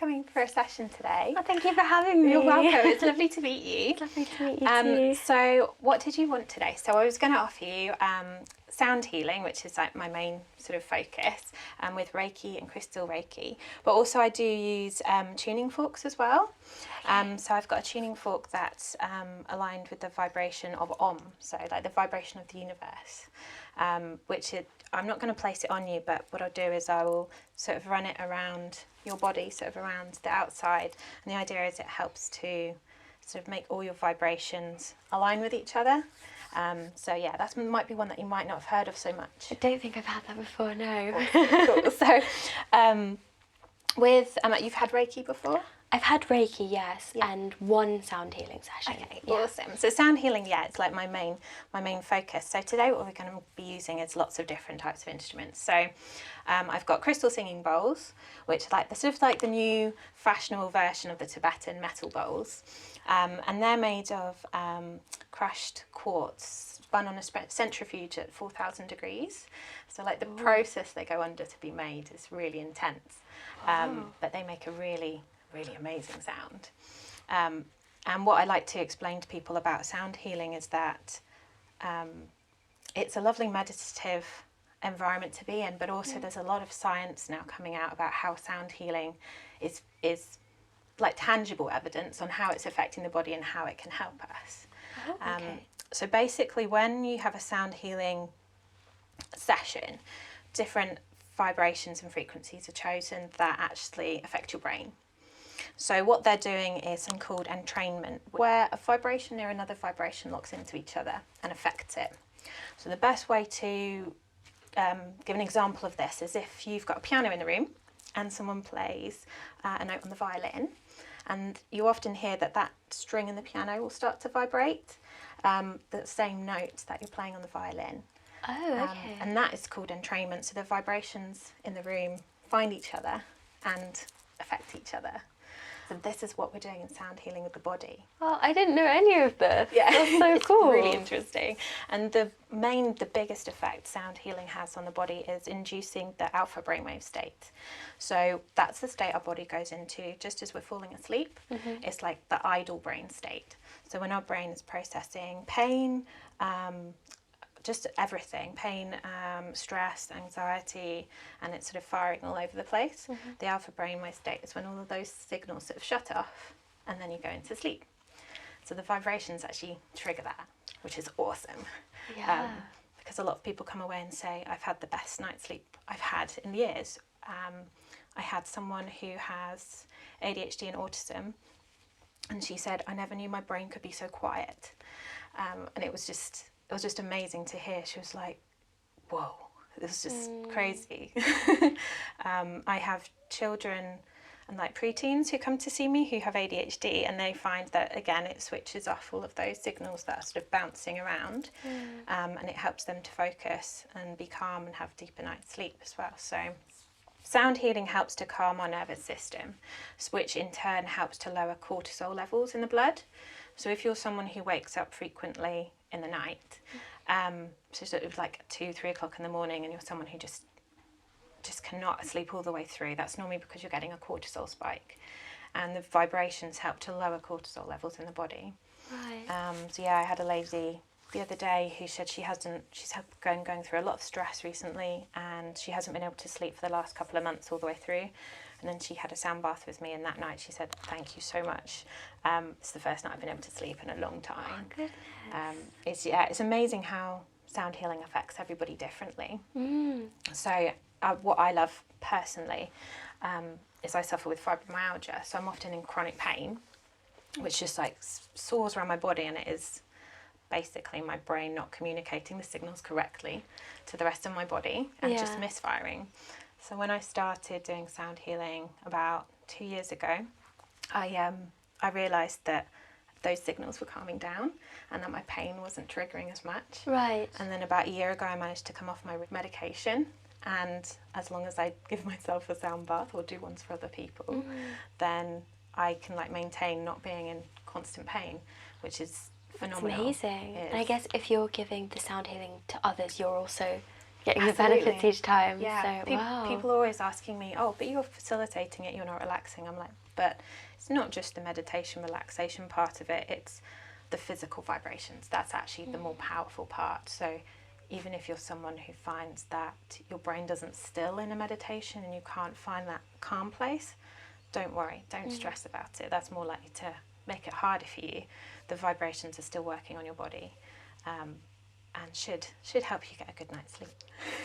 coming for a session today. Oh, thank you for having me. You're welcome. It's lovely to meet you. It's lovely to meet you too. So what did you want today? So I was going to offer you sound healing, which is like my main sort of focus, with Reiki and crystal Reiki. But also I do use tuning forks as well. So I've got a tuning fork that's aligned with the vibration of Om, so like the vibration of the universe, I'm not going to place it on you, but what I'll do is I will sort of run it around your body, sort of around the outside. And the idea is it helps to sort of make all your vibrations align with each other. So yeah, that might be one that you might not have heard of so much. I don't think I've had that before, no. Cool. So you've had Reiki before? I've had Reiki, yes, and one sound healing session. Okay, awesome. So sound healing, it's like my main focus. So today what we're going to be using is lots of different types of instruments. So I've got crystal singing bowls, which are like the sort of like the new fashionable version of the Tibetan metal bowls, and they're made of crushed quartz spun on a centrifuge at 4,000 degrees. So like the process they go under to be made is really intense, but they make a really amazing sound. And what I like to explain to people about sound healing is that it's a lovely meditative environment to be in, but also there's a lot of science now coming out about how sound healing is like tangible evidence on how it's affecting the body and how it can help us. So basically when you have a sound healing session, different vibrations and frequencies are chosen that actually affect your brain. So what they're doing is something called entrainment, where a vibration near another vibration locks into each other and affects it. So the best way to give an example of this is if you've got a piano in the room and someone plays a note on the violin, and you often hear that string in the piano will start to vibrate, the same note that you're playing on the violin. Oh, okay. And that is called entrainment. So the vibrations in the room find each other and affect each other. So this is what we're doing in sound healing with the body. Oh, I didn't know any of this. Yeah, That's so it's cool. really interesting. And the biggest effect sound healing has on the body is inducing the alpha brainwave state. So that's the state our body goes into just as we're falling asleep. It's like the idle brain state. So when our brain is processing pain, just everything, pain, stress, anxiety, and it's sort of firing all over the place. The alpha brainwave state is when all of those signals sort of shut off and then you go into sleep. So the vibrations actually trigger that, which is awesome. Yeah. Because a lot of people come away and say, I've had the best night's sleep I've had in years. I had someone who has ADHD and autism, and she said, I never knew my brain could be so quiet. And it was just amazing to hear. She was like, whoa, this is just crazy. I have children and like preteens who come to see me who have ADHD, and they find that again it switches off all of those signals that are sort of bouncing around, and it helps them to focus and be calm and have deeper night's sleep as well. So sound healing helps to calm our nervous system, which in turn helps to lower cortisol levels in the blood. So if you're someone who wakes up frequently in the night, so sort of like 2-3 o'clock in the morning, and you're someone who just cannot sleep all the way through, that's normally because you're getting a cortisol spike, and the vibrations help to lower cortisol levels in the body. Right. So yeah, I had a lady the other day who said she's going through a lot of stress recently, and she hasn't been able to sleep for the last couple of months all the way through. And then she had a sound bath with me, and that night she said, thank you so much. It's the first night I've been able to sleep in a long time. Oh, goodness. It's amazing how sound healing affects everybody differently. So what I love personally is I suffer with fibromyalgia, so I'm often in chronic pain, which just like soars around my body, and it is basically my brain not communicating the signals correctly to the rest of my body and just misfiring. So when I started doing sound healing about 2 years ago, I realised that those signals were calming down and that my pain wasn't triggering as much. Right. And then about a year ago I managed to come off my medication, and as long as I give myself a sound bath or do ones for other people, then I can like maintain not being in constant pain, which is phenomenal. It's amazing. And I guess if you're giving the sound healing to others, you're also getting the benefits each time. Yeah, So, wow. people are always asking me, oh, but you're facilitating it, you're not relaxing. I'm like, but it's not just the meditation relaxation part of it, it's the physical vibrations. That's actually the more powerful part. So even if you're someone who finds that your brain doesn't still in a meditation and you can't find that calm place, don't worry, don't stress about it. That's more likely to make it harder for you. The vibrations are still working on your body. And should help you get a good night's sleep.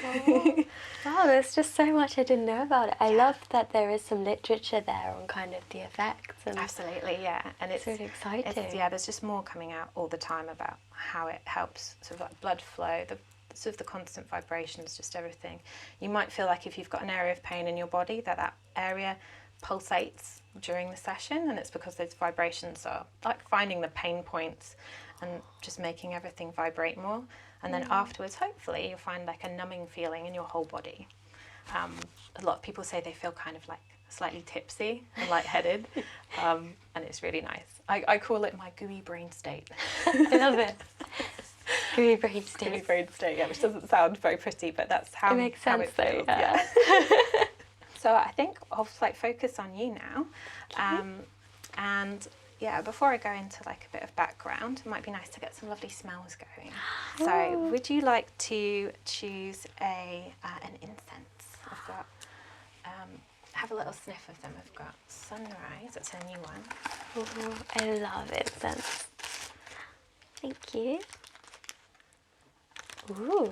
Oh, wow, there's just so much I didn't know about it. I love that there is some literature there on kind of the effects. And Absolutely, yeah. And it's really exciting. Yeah, there's just more coming out all the time about how it helps sort of like blood flow, the sort of the constant vibrations, just everything. You might feel like if you've got an area of pain in your body, that area pulsates during the session, and it's because those vibrations are like finding the pain points and just making everything vibrate more. And then afterwards, hopefully, you'll find like a numbing feeling in your whole body. A lot of people say they feel kind of like slightly tipsy and lightheaded, and it's really nice. I call it my gooey brain state. I love it. Gooey brain state. Gooey brain state, yeah, which doesn't sound very pretty, but that's how it makes sense, how it feels. though, yeah. So I think I'll like focus on you now, and yeah, before I go into like a bit of background, it might be nice to get some lovely smells going. So would you like to choose an incense? I've got, have a little sniff of them. I've got Sunrise, that's a new one. Ooh, I love incense. Thank you. Ooh.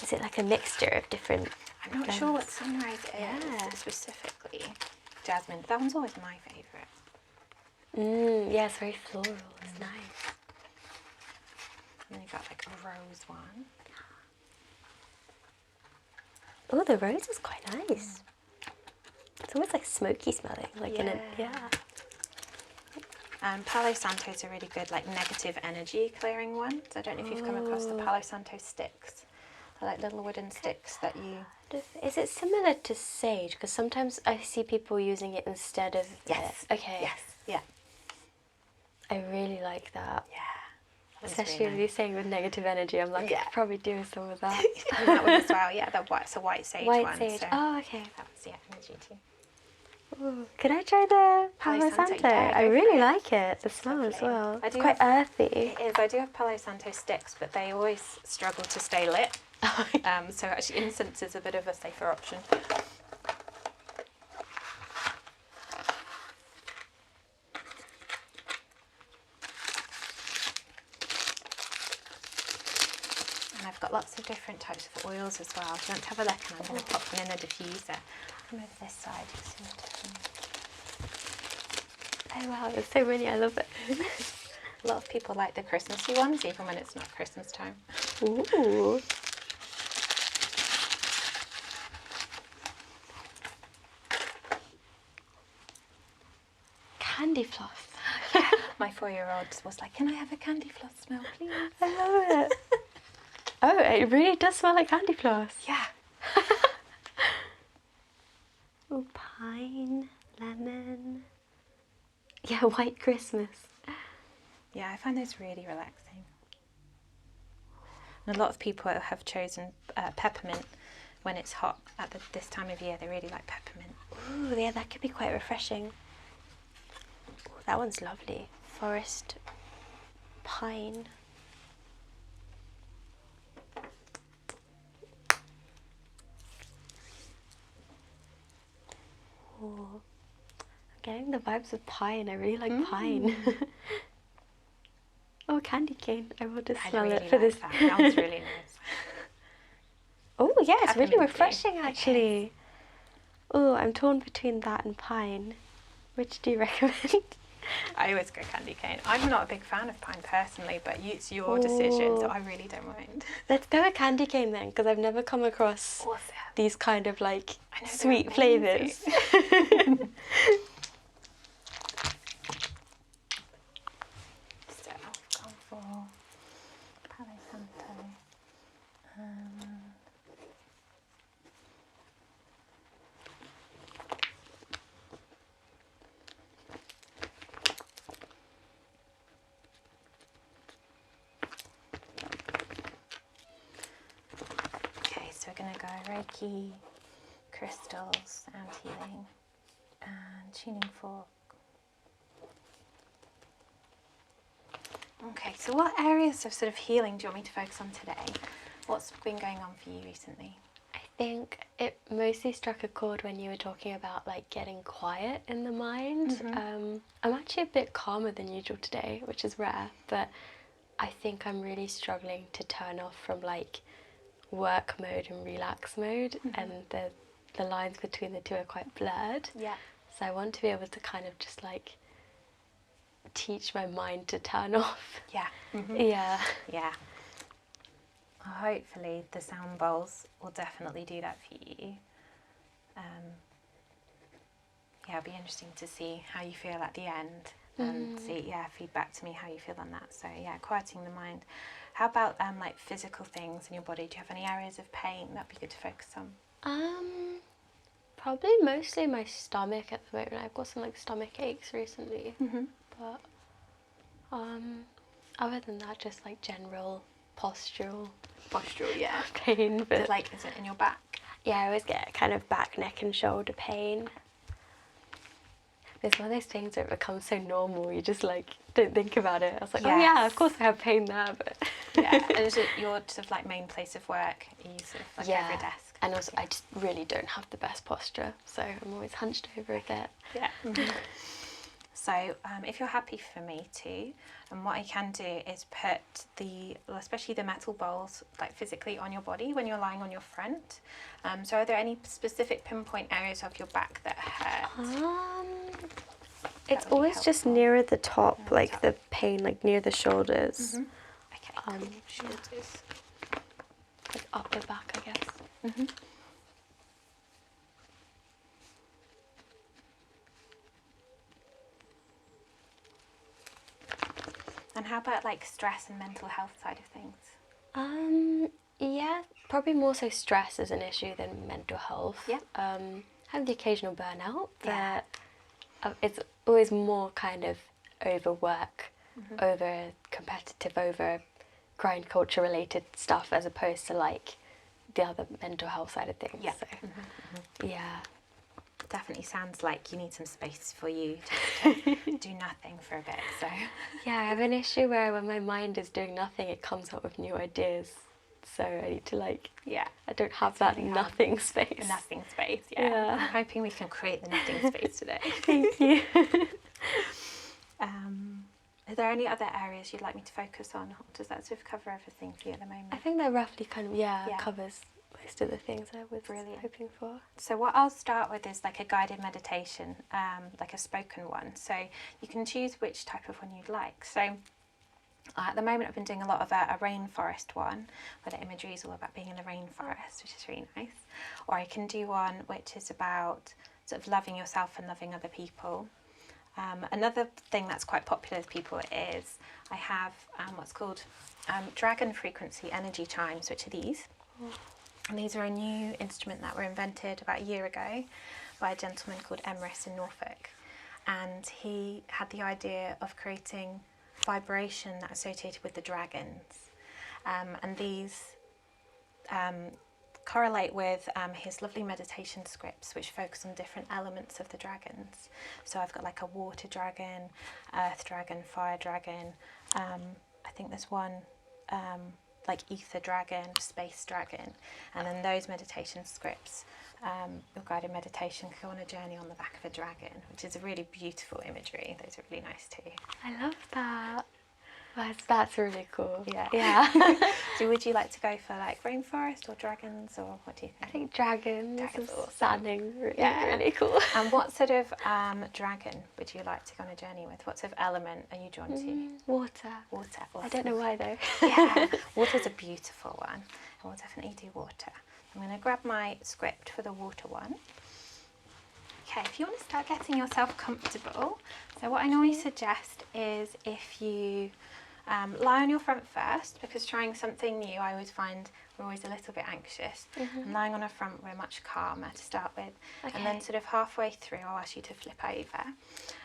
Is it like a mixture of different? I'm not sure what Sunrise is specifically. Jasmine, that one's always my favourite. Yeah, it's very floral. It's nice. And then you've got like a rose one. Oh, the rose is quite nice. It's almost like smoky smelling, like in a Palo Santo is a really good like negative energy clearing one. So I don't know if you've come across the Palo Santo sticks. They're like little wooden sticks that you... Is it similar to sage? Because sometimes I see people using it instead of... Yes. Okay. Yes. Yeah. I really like that. Yeah. Especially really with you saying with negative energy, I'm like, I could probably do some of that. And that one as well, yeah, it's a white sage one. White sage, so oh, okay. that was, energy too. Ooh. Could I try the Palo Santo? Yeah, I really like it, the smell as lovely. well. I It's do quite earthy. It is. I do have Palo Santo sticks, but they always struggle to stay lit. So actually incense is a bit of a safer option. And I've got lots of different types of oils as well. If you want to have a look, and I'm going to pop them in a diffuser. Come over this side. Oh wow, there's so many, I love it. A lot of people like the Christmassy ones, even when it's not Christmas time. Ooh. Candy floss. Yeah, my 4-year-old was like, can I have a candy floss smell, please? I love it. Oh, it really does smell like candy floss. Yeah. Oh, pine, lemon. Yeah, white Christmas. Yeah, I find those really relaxing. And a lot of people have chosen peppermint when it's hot at this time of year. They really like peppermint. Ooh, yeah, that could be quite refreshing. Ooh, that one's lovely. Forest, pine. Ooh. I'm getting the vibes of pine. I really like pine. Oh, candy cane. I want to smell really it for like this. That one's really nice. Oh, yeah, it's really Pepperminty. refreshing actually. Oh, I'm torn between that and pine. Which do you recommend? I always go candy cane. I'm not a big fan of pine personally, but it's your decision, so I really don't mind. Let's go with candy cane then, because I've never come across Awesome. these kind of like I know, sweet they're flavours. So I've gone for Palo Santo. Reiki, crystals, sound healing, and tuning fork. Okay, so what areas of sort of healing do you want me to focus on today? What's been going on for you recently? I think it mostly struck a chord when you were talking about like getting quiet in the mind. I'm actually a bit calmer than usual today, which is rare, but I think I'm really struggling to turn off from like work mode and relax mode, and the lines between the two are quite blurred. Yeah. So I want to be able to kind of just like teach my mind to turn off. Yeah. Yeah. Yeah. Hopefully the sound bowls will definitely do that for you. Yeah, it'll be interesting to see how you feel at the end and see, feedback to me how you feel on that. So yeah, quieting the mind. How about like physical things in your body? Do you have any areas of pain that'd be good to focus on? Probably mostly my stomach at the moment. I've got some like stomach aches recently, but other than that, just like general postural Yeah. pain. But Like, is it in your back? yeah, I always get kind of back, neck, and shoulder pain. It's one of those things where it becomes so normal, you just like don't think about it. I was like, oh yeah, of course I have pain there, but Yeah. And is it your sort of like main place of work? Are you sort of like over a desk? And also I just really don't have the best posture, so I'm always hunched over a bit. Yeah. So if you're happy for me to, and what I can do is put especially the metal bowls, like physically on your body when you're lying on your front. So are there any specific pinpoint areas of your back that hurt? It's would be always just helpful. nearer the top, like the pain, like near the shoulders, Okay, cool. Shoulders. like upper back, I guess. And how about like stress and mental health side of things? Yeah, probably more so stress is an issue than mental health. Yeah. Have the occasional burnout, Yeah. but it's always more kind of overwork, over competitive, over grind culture related stuff as opposed to like the other mental health side of things. Yeah. So, yeah. Definitely sounds like you need some space for you to do nothing for a bit. So Yeah, I have an issue where when my mind is doing nothing, it comes up with new ideas. So I need to like, I don't have that really nothing space. the nothing space, Yeah. I'm hoping we can create the nothing space today. Thank you. Are there any other areas you'd like me to focus on? Or does that sort of cover everything for you at the moment? I think that roughly kind of, covers most of the things I was hoping for. So what I'll start with is like a guided meditation, like a spoken one. So you can choose which type of one you'd like. So at the moment I've been doing a lot of a rainforest one, where the imagery is all about being in a rainforest, which is really nice. Or I can do one which is about sort of loving yourself and loving other people. Another thing that's quite popular with people is I have what's called dragon frequency energy chimes, which are these. And these are a new instrument that were invented about a year ago by a gentleman called Emrys in Norfolk. And he had the idea of creating vibration that associated with the dragons. And these correlate with his lovely meditation scripts, which focus on different elements of the dragons. So I've got like a water dragon, earth dragon, fire dragon. I think there's one like ether dragon, space dragon. And then those meditation scripts, your guided meditation can go on a journey on the back of a dragon, which is a really beautiful imagery. Those are really nice too. I love that. That's really cool. Yeah. So would you like to go for like rainforest or dragons, or what do you think? I think dragons Dragons is are awesome. sounding really cool. And what sort of dragon would you like to go on a journey with? What sort of element are you drawn to? Water. Water. I don't know why though. Yeah, water's a beautiful one, and we'll definitely do water. I'm going to grab my script for the water one. Okay, if you want to start getting yourself comfortable, so what I normally suggest is if you lie on your front first, because trying something new, I always find we're always a little bit anxious. And lying on our front, we're much calmer to start with. And then sort of halfway through, I'll ask you to flip over.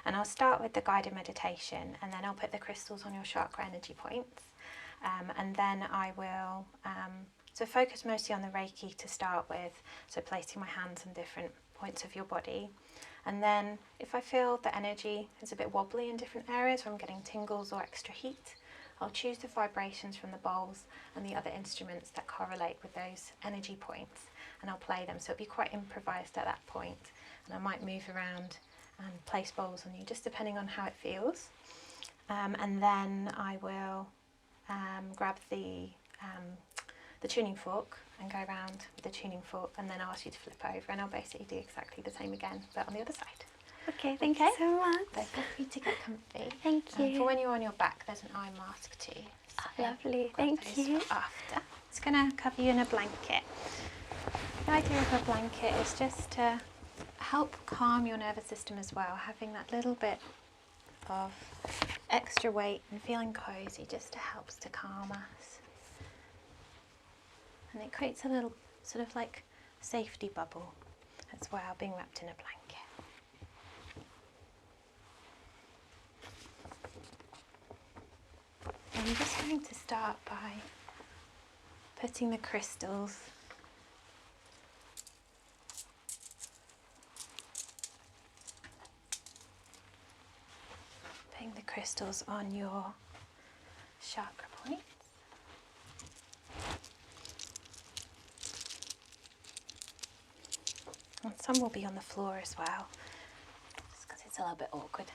And I'll start with the guided meditation, and then I'll put the crystals on your chakra energy points. And then I will So focus mostly on the Reiki to start with, so placing my hands on different points of your body. And then if I feel the energy is a bit wobbly in different areas, or I'm getting tingles or extra heat, I'll choose the vibrations from the bowls and the other instruments that correlate with those energy points, and I'll play them. So it'll be quite improvised at that point, and I might move around and place bowls on you, just depending on how it feels. And then I will grab the tuning fork and go around with the tuning fork, and then I'll ask you to flip over, and I'll basically do exactly the same again, but on the other side. Okay, thank you so much. So feel free to get comfy. Thank you. For when you're on your back, there's an eye mask too. So Lovely, grab thank those you. for after. It's going to cover you in a blanket. The idea of a blanket is just to help calm your nervous system as well, having that little bit of extra weight and feeling cozy just helps to calm us. And it creates a little sort of like safety bubble as well, being wrapped in a blanket. I'm just going to start by putting the crystals on your chakra points. And some will be on the floor as well, just because it's a little bit awkward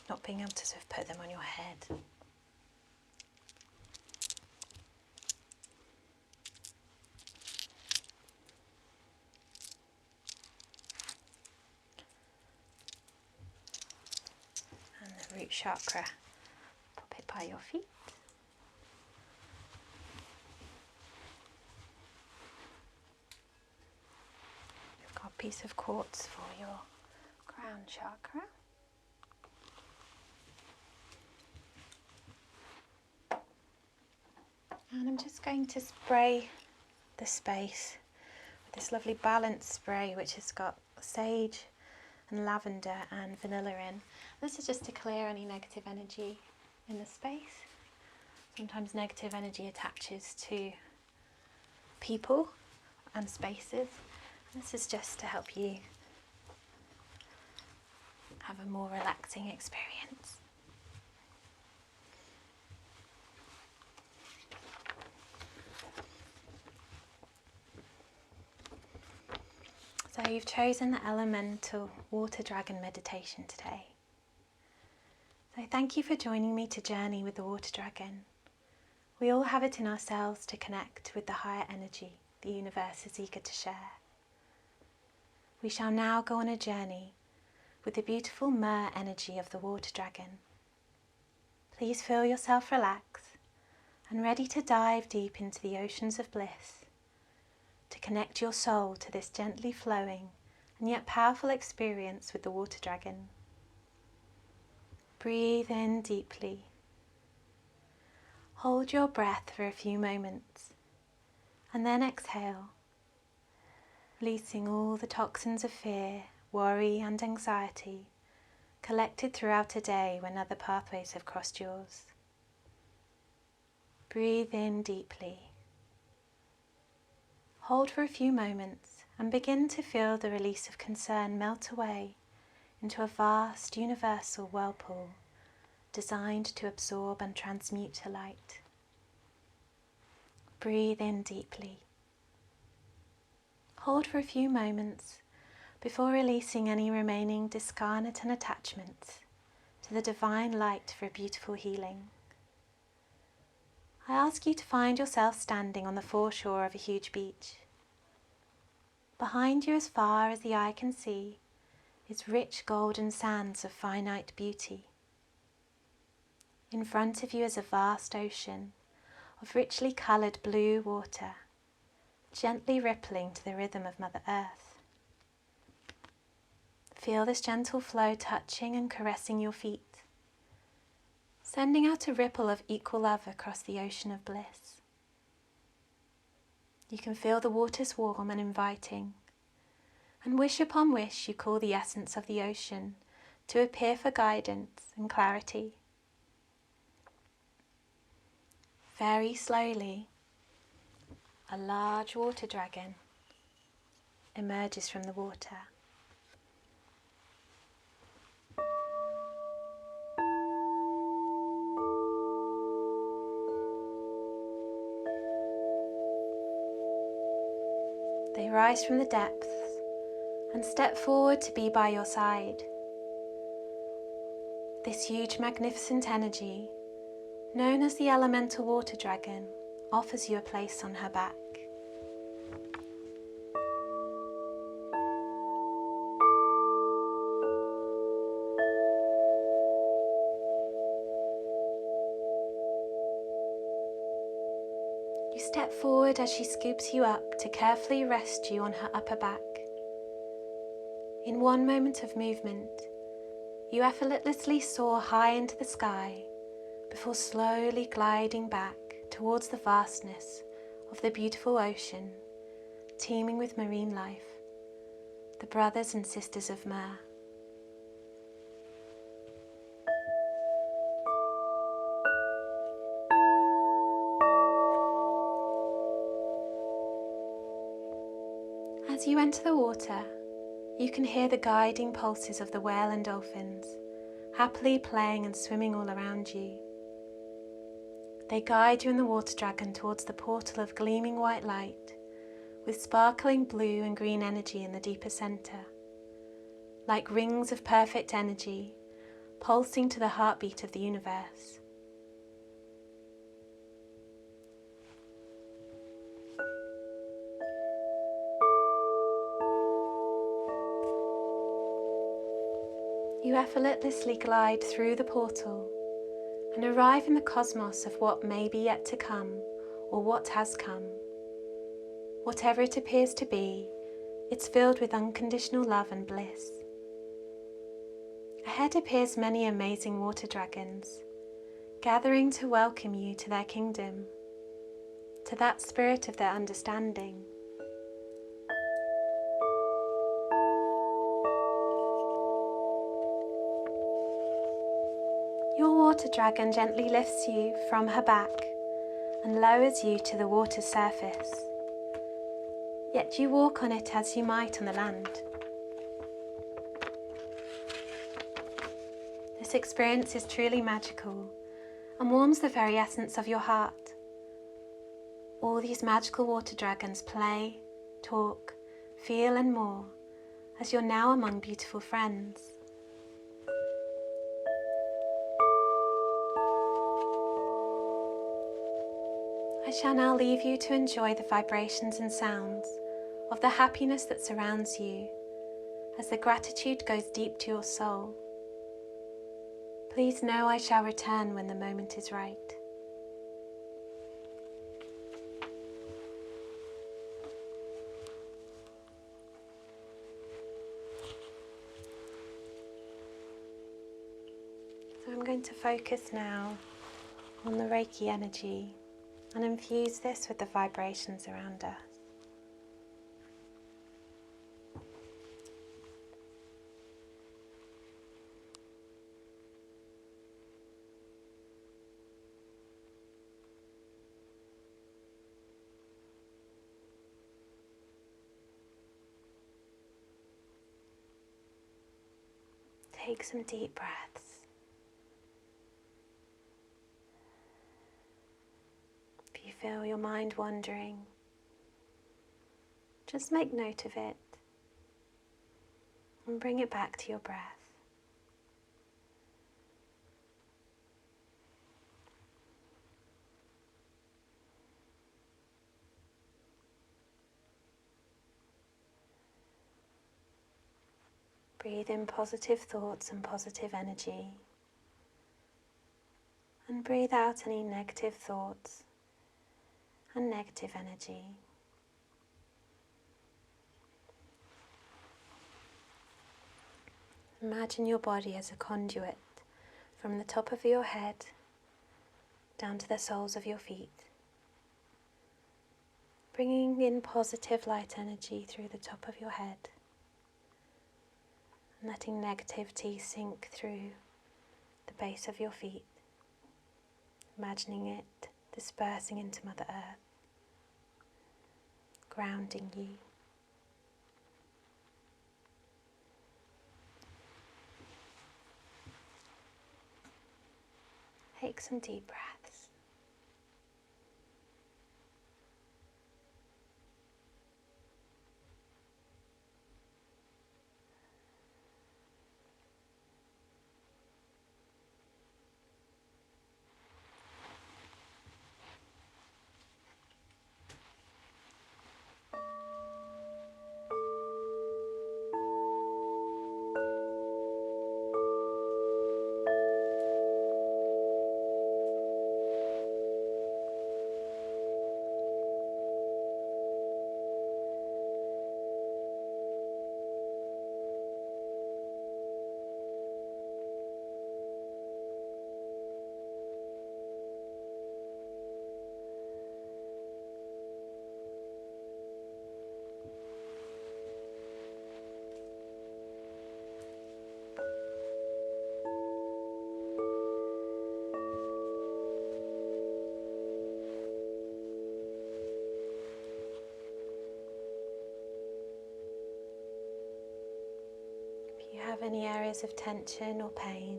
not being able to sort of put them on your head. And the root chakra, pop it by your feet. We've got a piece of quartz for your crown chakra. And I'm just going to spray the space with this lovely balanced spray, which has got sage and lavender and vanilla in. This is just to clear any negative energy in the space. Sometimes negative energy attaches to people and spaces. This is just to help you have a more relaxing experience. So you've chosen the elemental water dragon meditation today. So thank you for joining me to journey with the water dragon. We all have it in ourselves to connect with the higher energy the universe is eager to share. We shall now go on a journey with the beautiful myrrh energy of the water dragon. Please feel yourself relax and ready to dive deep into the oceans of bliss, to connect your soul to this gently flowing and yet powerful experience with the water dragon. Breathe in deeply. Hold your breath for a few moments and then exhale, releasing all the toxins of fear, worry and anxiety collected throughout a day when other pathways have crossed yours. Breathe in deeply. Hold for a few moments and begin to feel the release of concern melt away into a vast universal whirlpool designed to absorb and transmute the light. Breathe in deeply. Hold for a few moments before releasing any remaining discarnate and attachments to the divine light for a beautiful healing. I ask you to find yourself standing on the foreshore of a huge beach. Behind you, as far as the eye can see, is rich golden sands of finite beauty. In front of you is a vast ocean of richly coloured blue water, gently rippling to the rhythm of Mother Earth. Feel this gentle flow touching and caressing your feet, sending out a ripple of equal love across the ocean of bliss. You can feel the waters warm and inviting, and wish upon wish you call the essence of the ocean to appear for guidance and clarity. Very slowly, a large water dragon emerges from the water. They rise from the depths and step forward to be by your side. This huge, magnificent energy, known as the elemental water dragon, offers you a place on her back. You step forward as she scoops you up to carefully rest you on her upper back. In one moment of movement, you effortlessly soar high into the sky before slowly gliding back towards the vastness of the beautiful ocean, teeming with marine life, the brothers and sisters of Mer. As you enter the water, you can hear the guiding pulses of the whale and dolphins, happily playing and swimming all around you. They guide you and the water dragon towards the portal of gleaming white light, with sparkling blue and green energy in the deeper centre, like rings of perfect energy, pulsing to the heartbeat of the universe. You effortlessly glide through the portal and arrive in the cosmos of what may be yet to come, or what has come. Whatever it appears to be, it's filled with unconditional love and bliss. Ahead appears many amazing water dragons, gathering to welcome you to their kingdom, to that spirit of their understanding. Your water dragon gently lifts you from her back and lowers you to the water's surface. Yet you walk on it as you might on the land. This experience is truly magical and warms the very essence of your heart. All these magical water dragons play, talk, feel and more as you're now among beautiful friends. I shall now leave you to enjoy the vibrations and sounds of the happiness that surrounds you as the gratitude goes deep to your soul. Please know I shall return when the moment is right. So I'm going to focus now on the Reiki energy and infuse this with the vibrations around us. Take some deep breaths. If you feel your mind wandering, just make note of it and bring it back to your breath. Breathe in positive thoughts and positive energy, and breathe out any negative thoughts and negative energy. Imagine your body as a conduit from the top of your head down to the soles of your feet, bringing in positive light energy through the top of your head, and letting negativity sink through the base of your feet, imagining it dispersing into Mother Earth. grounding you. Take some deep breaths. If you have any areas of tension or pain,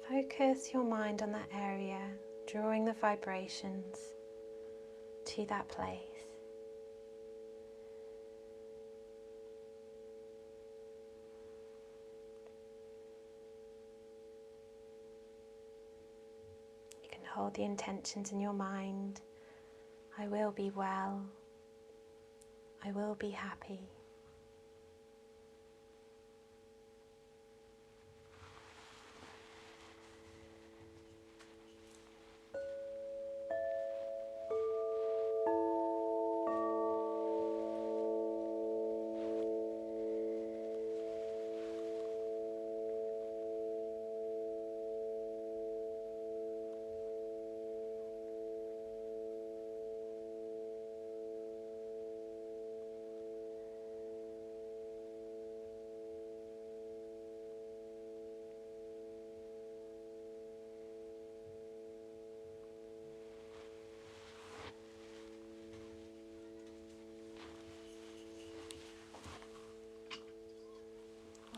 focus your mind on that area, drawing the vibrations to that place. You can hold the intentions in your mind. I will be well. I will be happy.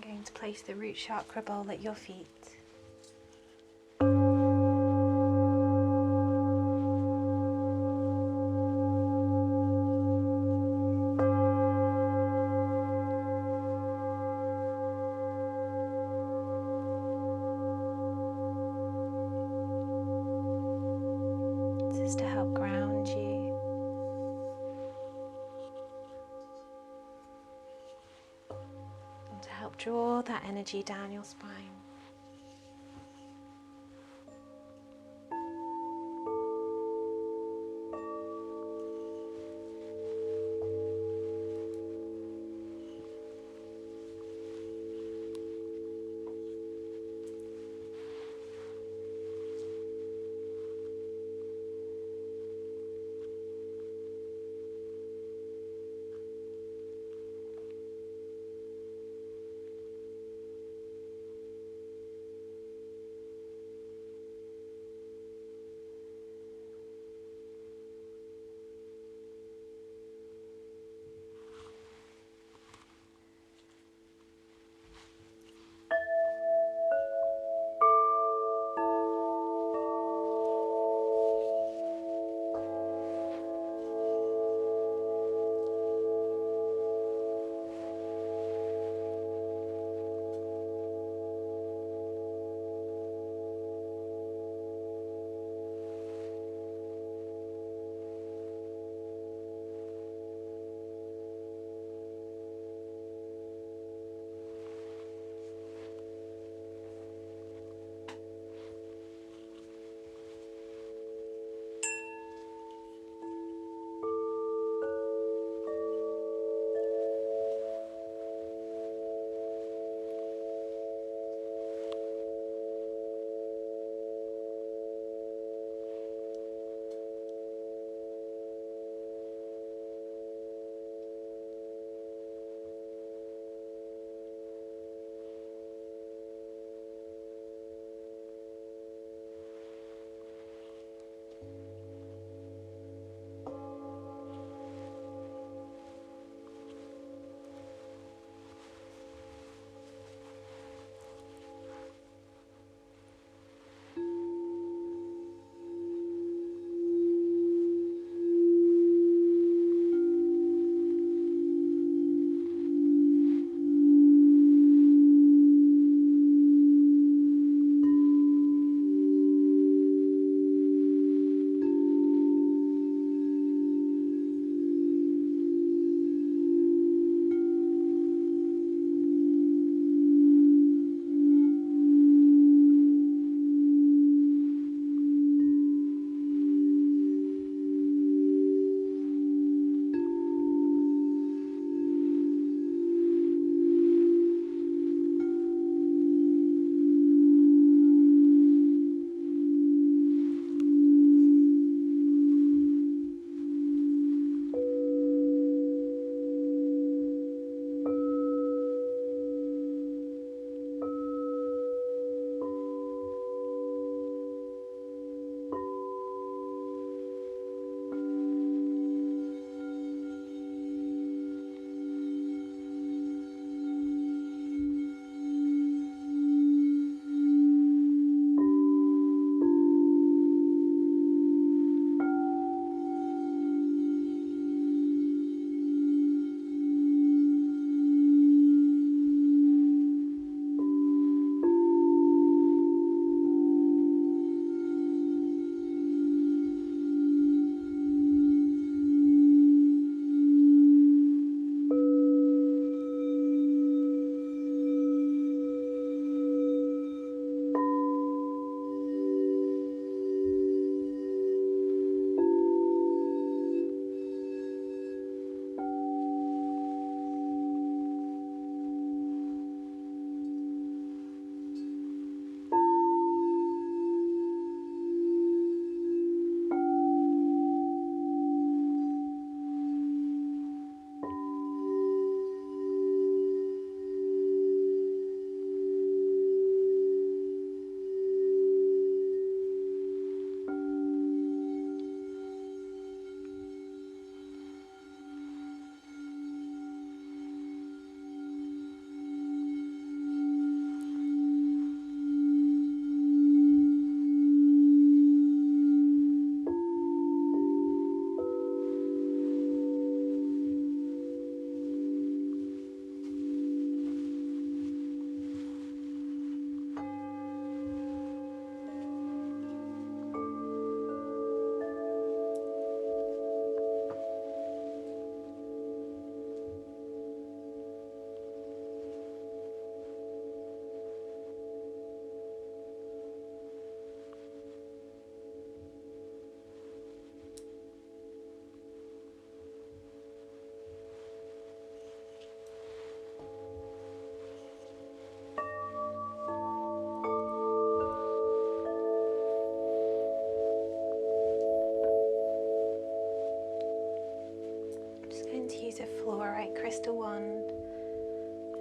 I'm going to place the root chakra bowl at your feet. This is to help ground you. And to help draw that energy down your spine.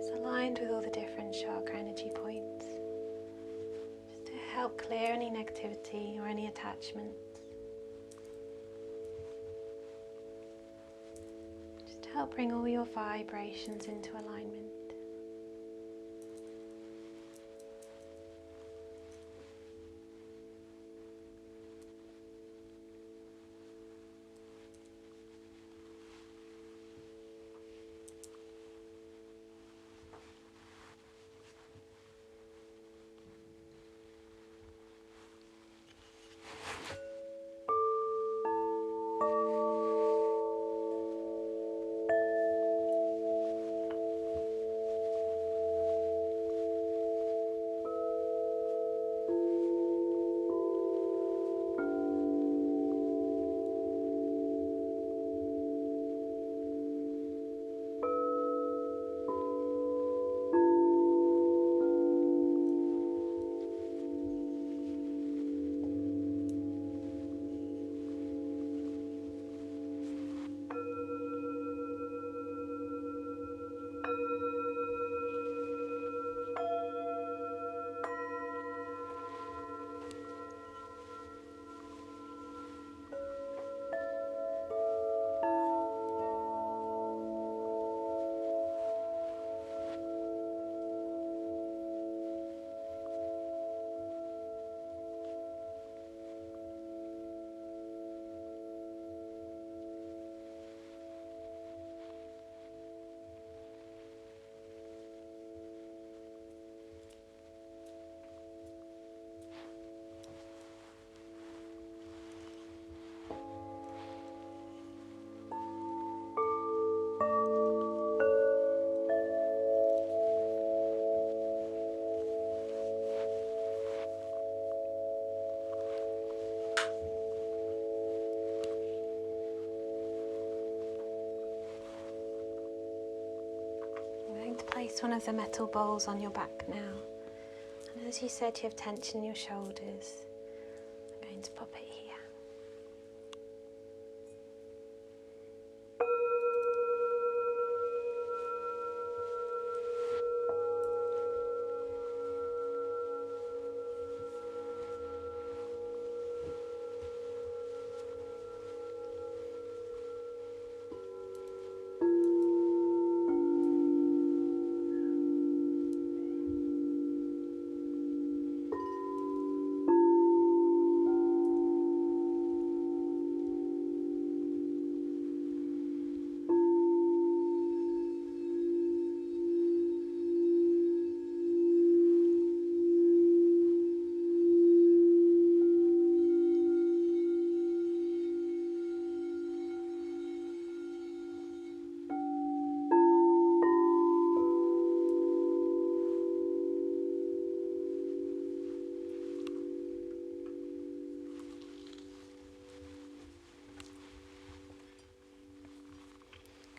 It's aligned with all the different chakra energy points, just to help clear any negativity or any attachments. Just to help bring all your vibrations into alignment. To place one of the metal bowls on your back now, and as you said you have tension in your shoulders, I'm going to pop it here.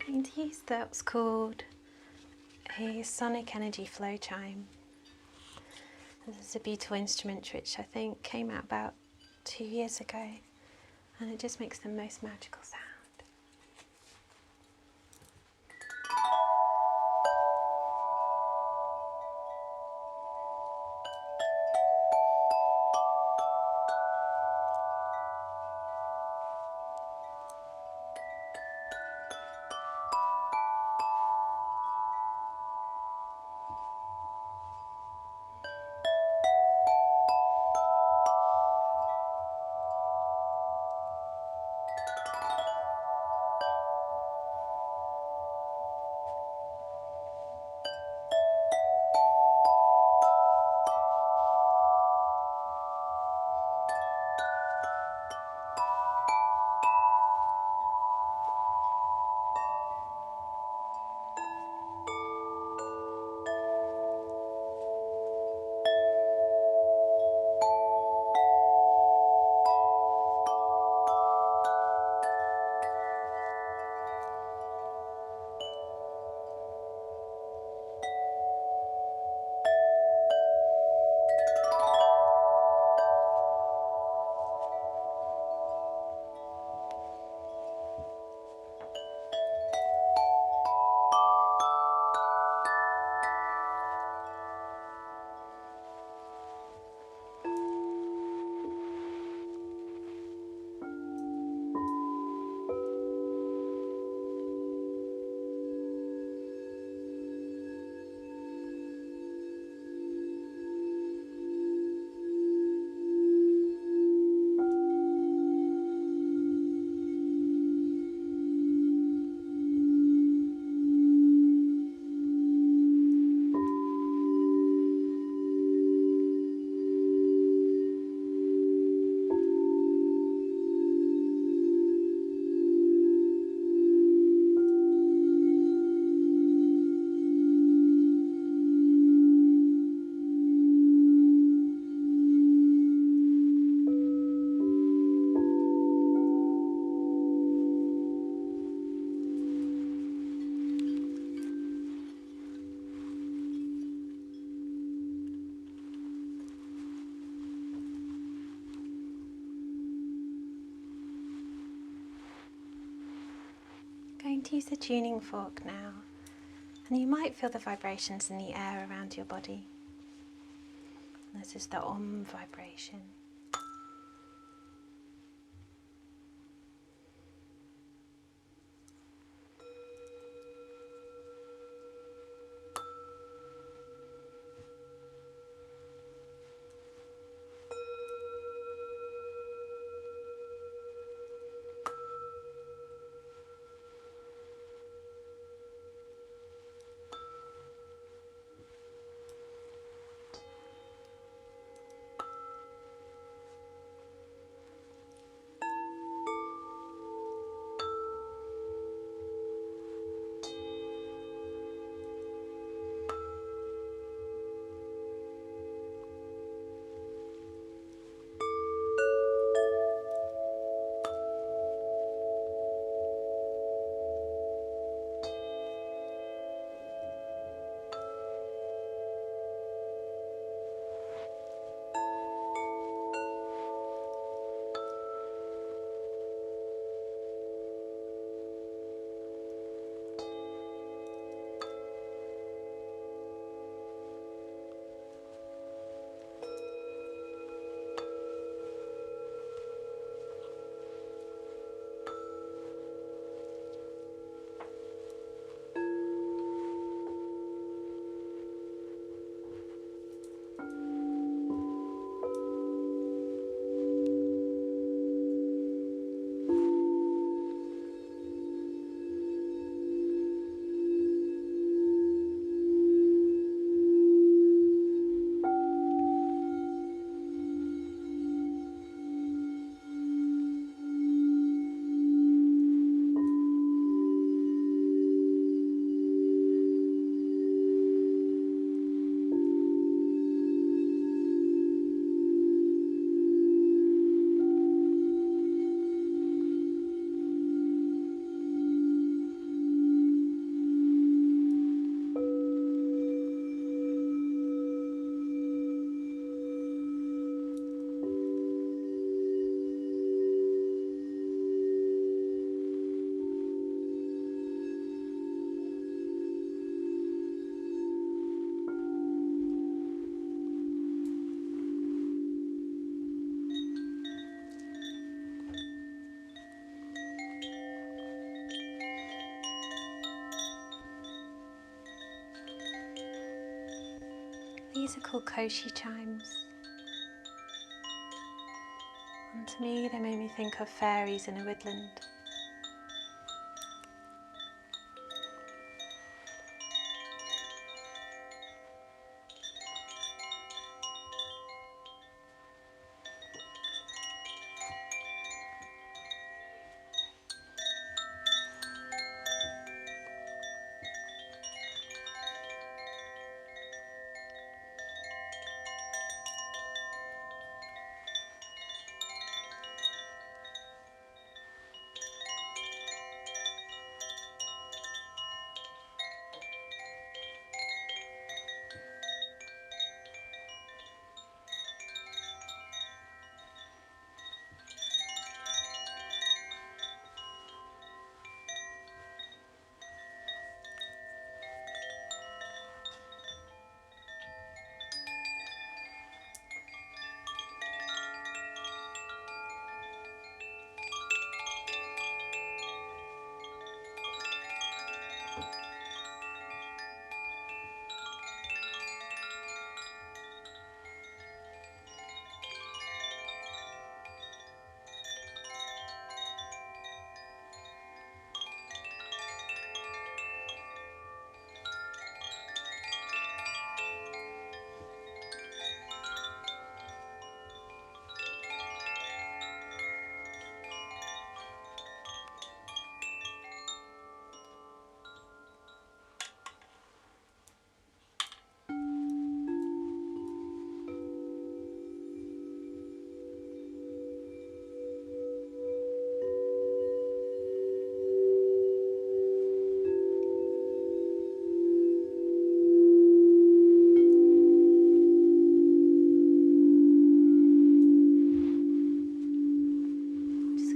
I'm going to use what's called a sonic energy flow chime. This is a beautiful instrument which I think came out about 2 years ago, and it just makes the most magical sound. use the tuning fork now, and you might feel the vibrations in the air around your body. This is the Om vibration. These are called Koshi chimes. And to me, they made me think of fairies in a woodland.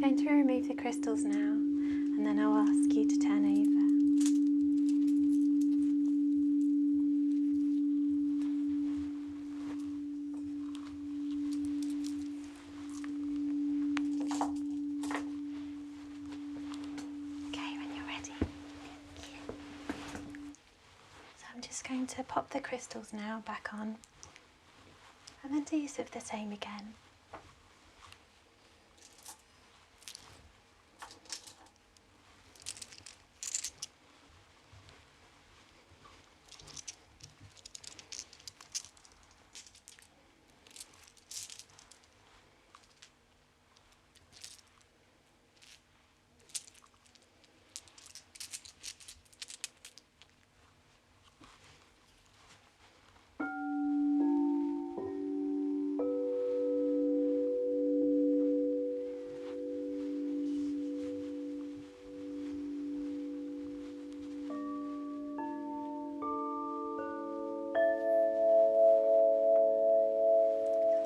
Going to remove the crystals now, and and then I'll ask you to turn over. Okay, when you're ready. So I'm just going to pop the crystals now back on, and then do use of the same again.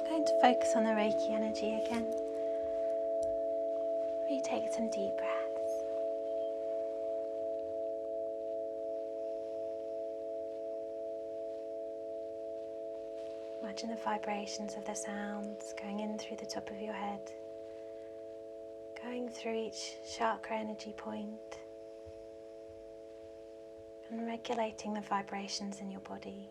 I'm going to focus on the Reiki energy again. You take some deep breaths. Imagine the vibrations of the sounds going in through the top of your head, going through each chakra energy point, and regulating the vibrations in your body.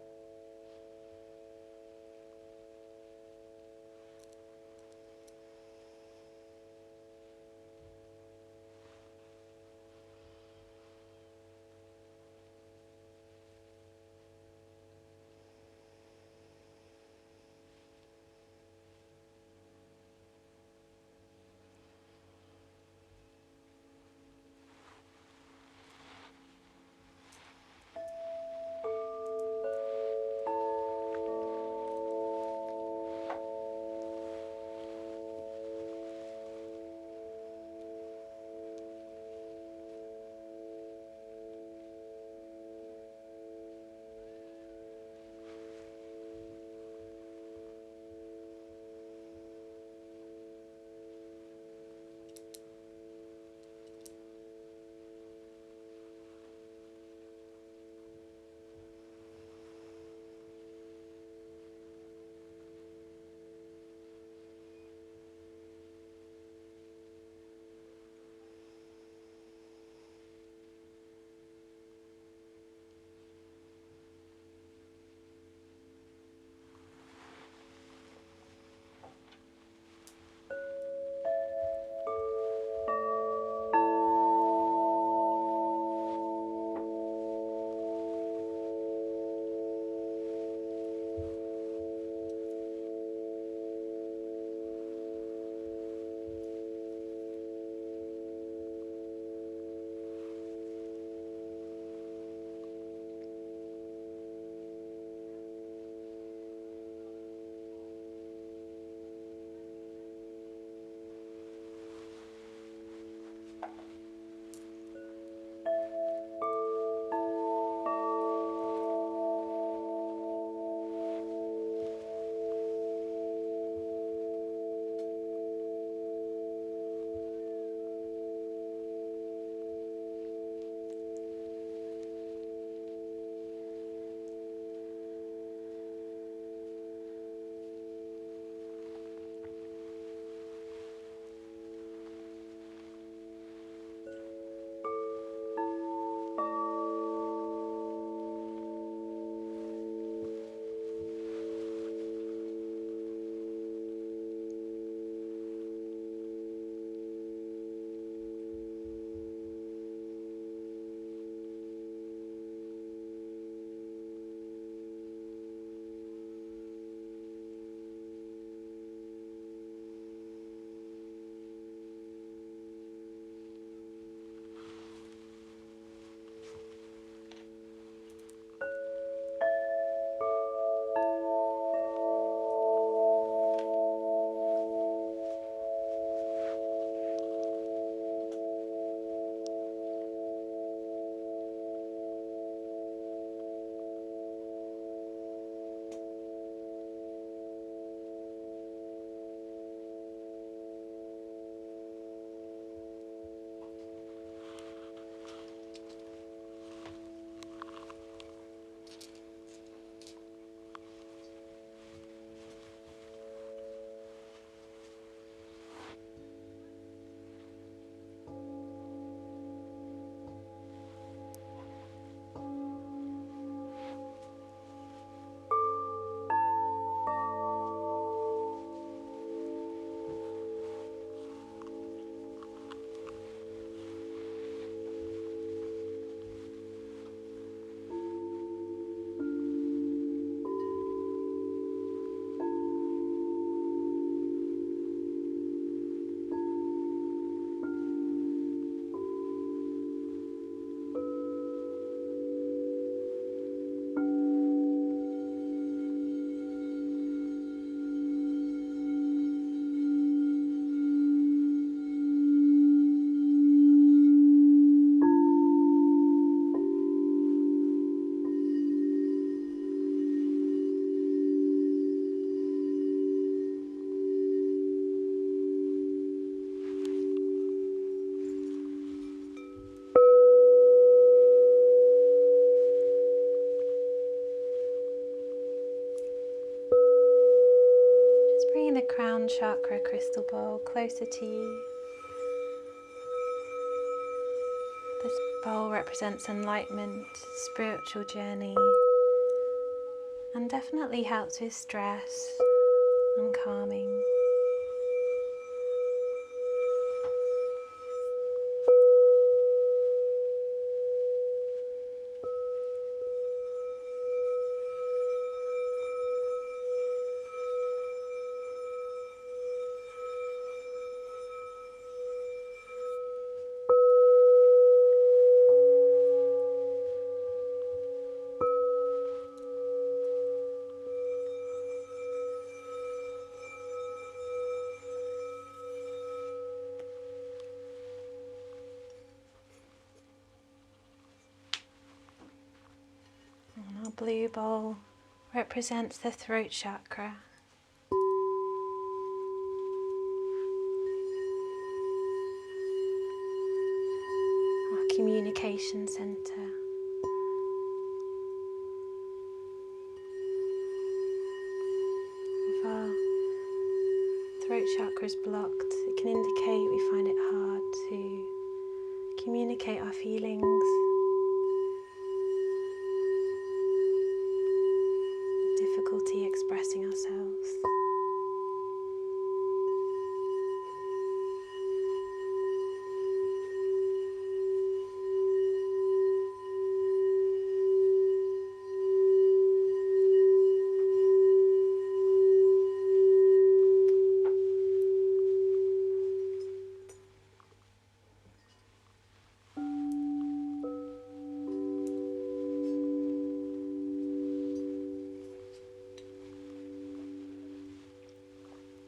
the crown chakra crystal bowl closer to you. This bowl represents enlightenment, spiritual journey, and definitely helps with stress and calming. Our blue bowl represents the throat chakra. Our communication center. If our throat chakra is blocked, it can indicate we find it hard to communicate our feelings, difficulty expressing ourselves.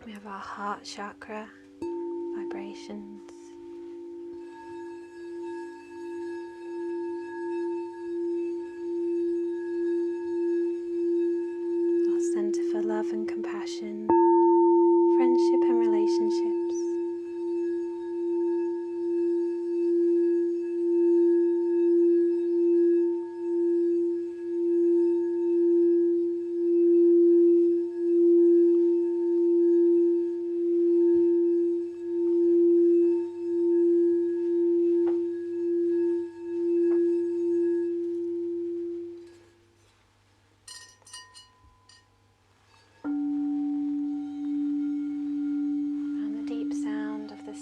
We have our heart chakra, vibrations. Our center for love and compassion, friendship and relationships.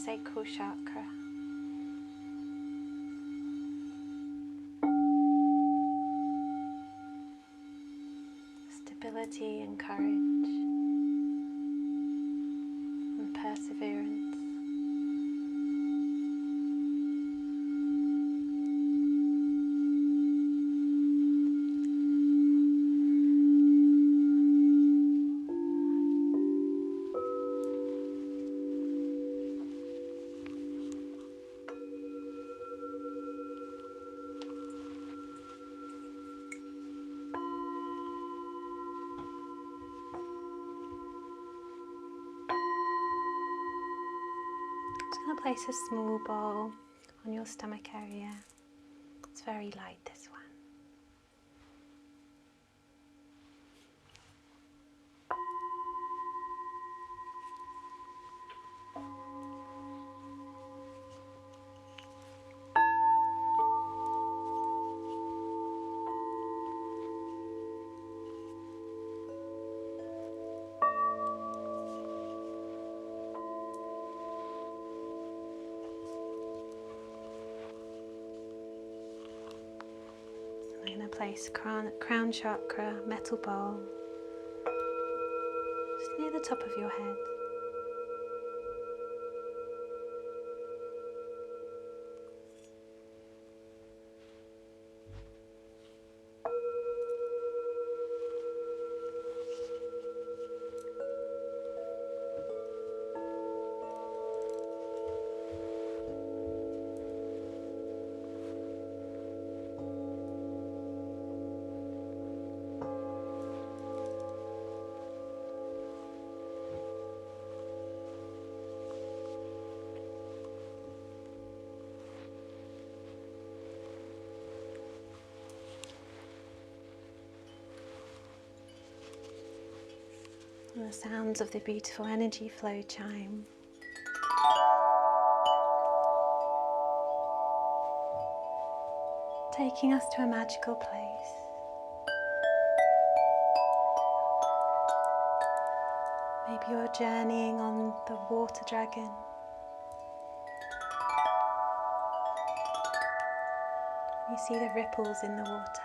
Sacral chakra. Stability and courage and perseverance. I'm just going to place a small ball on your stomach area. It's very light, this one. I'm going to place crown chakra metal bowl just near the top of your head. And the sounds of the beautiful energy flow chime. Taking us to a magical place. Maybe you're journeying on the water dragon. You see the ripples in the water.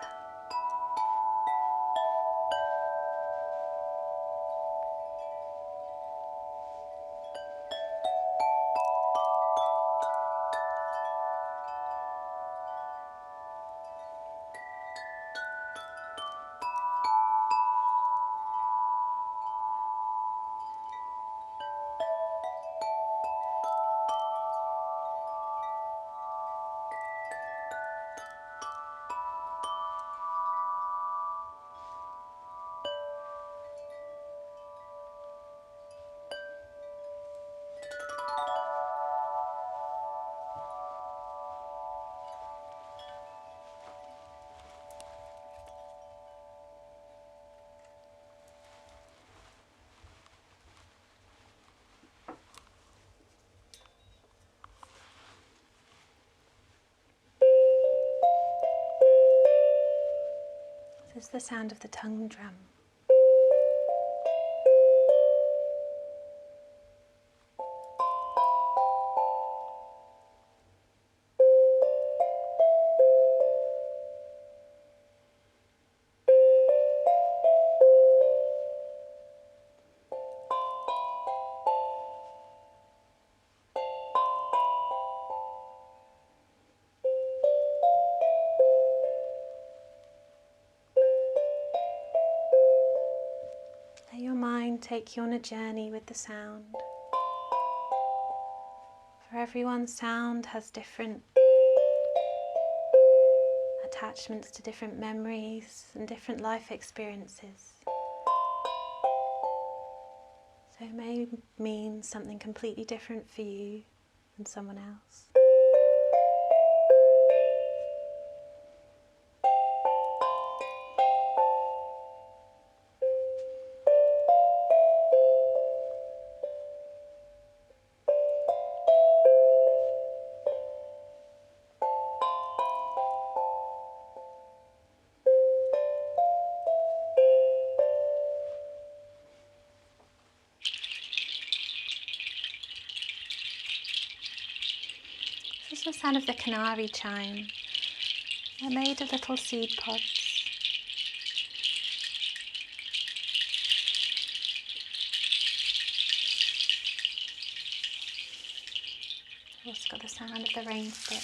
This is the sound of the tongue drum. Let your mind take you on a journey with the sound. For everyone, sound has different attachments to different memories and different life experiences. So it may mean something completely different for you than someone else. This is the sound of the canary chime. They're made of little seed pods. We've also got the sound of the rain stick.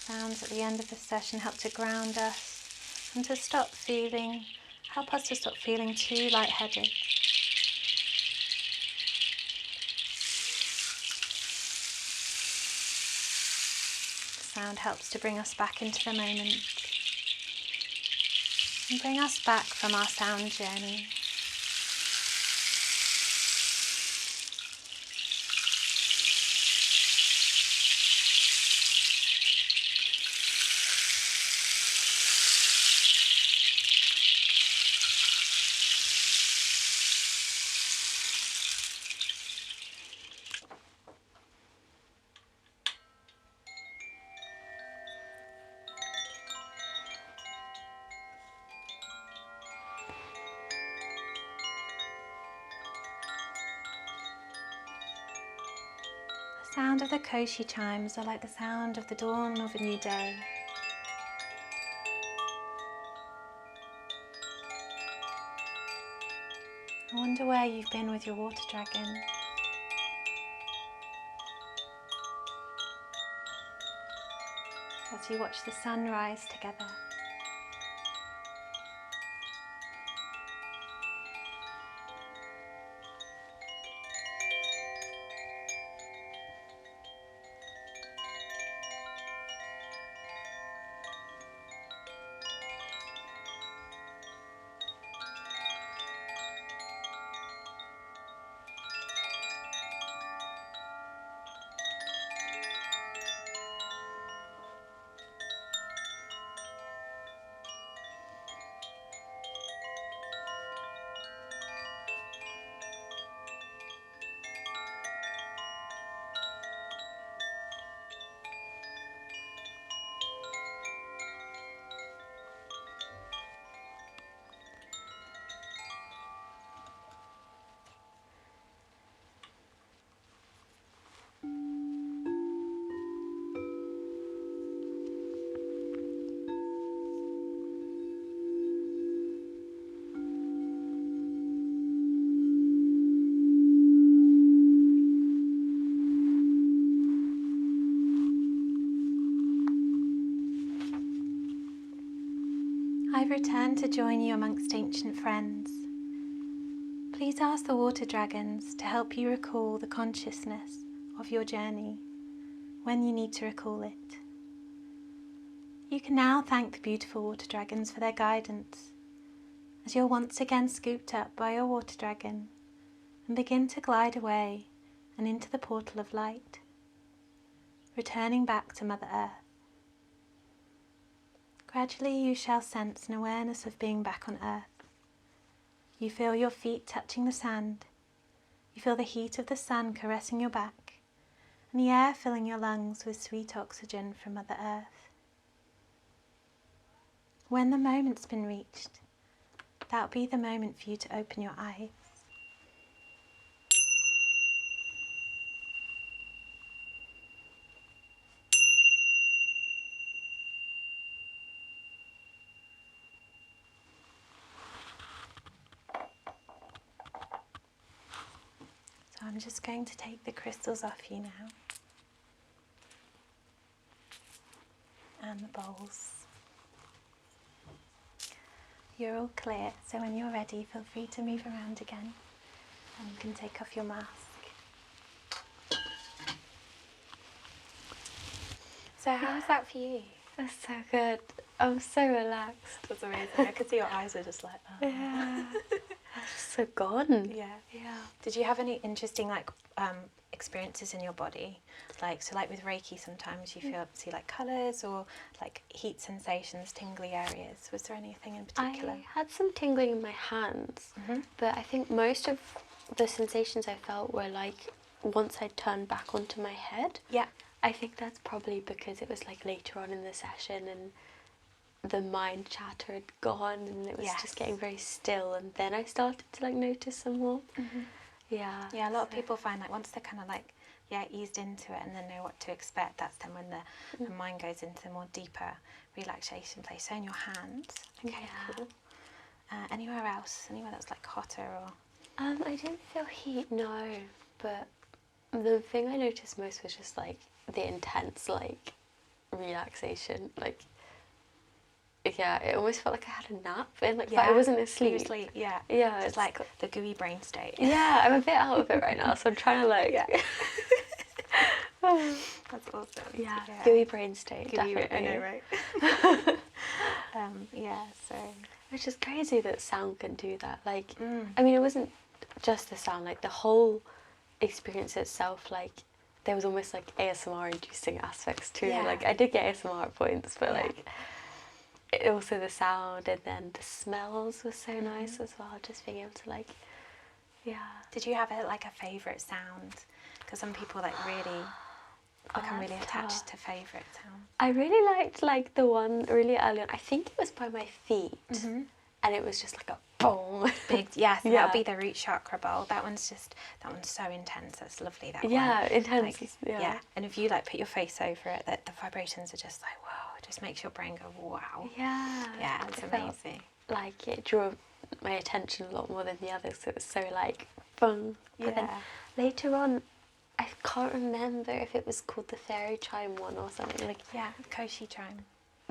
Sounds at the end of the session help to ground us and to help us to stop feeling too lightheaded. The sound helps to bring us back into the moment and bring us back from our sound journey. The sound of the koshi chimes are like the sound of the dawn of a new day. I wonder where you've been with your water dragon. As you watch the sun rise together. return to join you amongst ancient friends, please ask the water dragons to help you recall the consciousness of your journey when you need to recall it. You can now thank the beautiful water dragons for their guidance as you're once again scooped up by your water dragon and begin to glide away and into the portal of light, returning back to Mother Earth. Gradually you shall sense an awareness of being back on Earth. You feel your feet touching the sand. You feel the heat of the sun caressing your back and the air filling your lungs with sweet oxygen from Mother Earth. When the moment's been reached, that'll be the moment for you to open your eyes. So I'm just going to take the crystals off you now. And the bowls. You're all clear, so when you're ready, feel free to move around again. And you can take off your mask. So how was that for you? That's so good. I'm so relaxed. That's amazing. I could see your eyes were just like that. Yeah. I was just so gone. Yeah. Yeah. Did you have any interesting experiences in your body? Like with Reiki, sometimes you see like colours or like heat sensations, tingly areas. Was there anything in particular? I had some tingling in my hands, but I think most of the sensations I felt were like once I turned back onto my head. Yeah. I think that's probably because it was like later on in the session and the mind chatter had gone and it was just getting very still, and then I started to like notice some more. Yeah. Yeah, a lot of people find like once they're kind of like eased into it and then know what to expect, that's then when the mind goes into the more deeper relaxation place. So in your hands, okay, cool. Anywhere else? Anywhere that's like hotter or? I didn't feel heat, no, but the thing I noticed most was just like the intense like relaxation, like it almost felt like I had a nap and like but I wasn't asleep. Yeah, it's just like the gooey brain state. Yeah, I'm a bit out of it right now, so I'm trying to like That's awesome. Yeah, gooey brain state, gooey definitely. I know, right? So which is crazy that sound can do that. Like I mean, it wasn't just the sound, like the whole experience itself, like there was almost like ASMR inducing aspects too. Like I did get ASMR at points, but like also the sound and then the smells was so nice as well, just being able to like Did you have a favourite sound? Because some people like really become really attached to favourite sound. I really liked like the one really early on, I think it was by my feet, and it was just like a boom. Big, yes, that'll be the root chakra bowl. That one's so intense. That's lovely. That one. Yeah, intense. Like, and if you like put your face over it, the vibrations are just like wow. It just makes your brain go wow. Yeah, it's amazing. Like it drew my attention a lot more than the others. So it was so like fun. But then later on, I can't remember if it was called the fairy chime one or something like. Yeah, Koshi chime.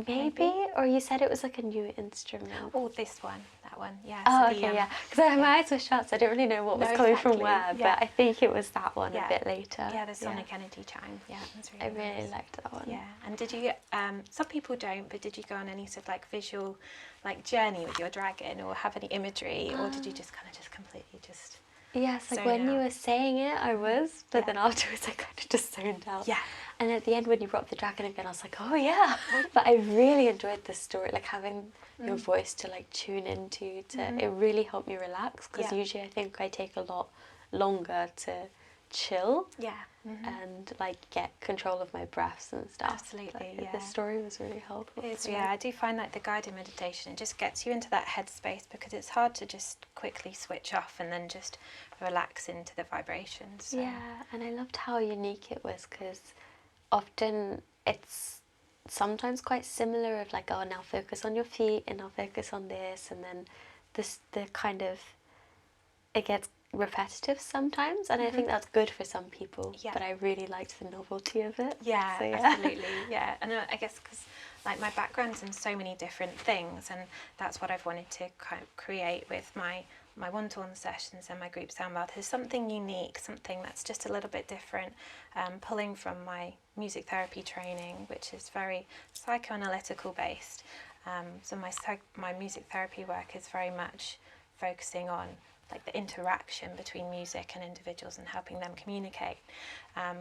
Maybe, or you said it was like a new instrument. Oh, this one, that one, yeah. Oh, so okay, because my eyes were shut, so I didn't really know what was coming from where, but I think it was that one a bit later. Yeah, the sonic energy chime, that's really nice. I really nice. liked that one. Yeah, and did you get, some people don't, but did you go on any sort of like visual like journey with your dragon or have any imagery, or did you just kind of just completely just... Yes, like when you were saying it, I was, but then afterwards I kind of just zoned out. Yeah. And at the end when you brought up the dragon again, I was like, oh yeah. But I really enjoyed the story, like having your voice to like tune into, it really helped me relax, because usually I think I take a lot longer to chill and like get control of my breaths and stuff. Absolutely, The story was really helpful. I do find like the guided meditation, it just gets you into that headspace, because it's hard to just quickly switch off and then just relax into the vibrations. So. Yeah, and I loved how unique it was, because often it's sometimes quite similar of like, oh, now focus on your feet and now focus on this, and then the kind of, it gets repetitive sometimes, and I think that's good for some people, but I really liked the novelty of it. Absolutely. And I guess because like my background's in so many different things, and that's what I've wanted to kind of create with my one-to-one sessions and my group sound bath, is something unique, something that's just a little bit different, pulling from my music therapy training, which is very psychoanalytical based. So my music therapy work is very much focusing on like the interaction between music and individuals and helping them communicate.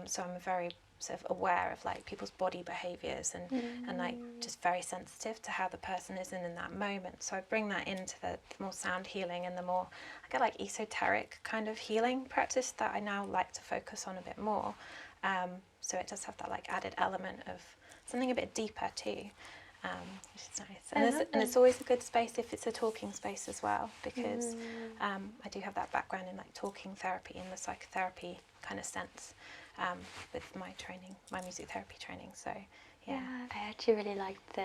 So I'm very sort of aware of like people's body behaviors and like just very sensitive to how the person is in that moment. So I bring that into the more sound healing and the more, I get like esoteric kind of healing practice that I now like to focus on a bit more. So it does have that like added element of something a bit deeper too. Which is nice. And it's always a good space if it's a talking space as well, because I do have that background in like talking therapy in the psychotherapy kind of sense, with my training, my music therapy training. So yeah. I actually really liked the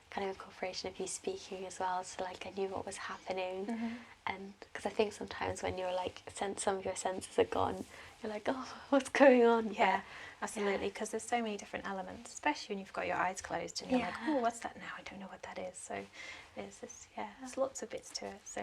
kind of incorporation of you speaking as well, so like I knew what was happening. And because I think sometimes when you're like some of your senses are gone, you're like, oh, what's going on? Yeah, absolutely, because there's so many different elements, especially when you've got your eyes closed and you're like, oh, what's that now? I don't know what that is. So there's lots of bits to it. So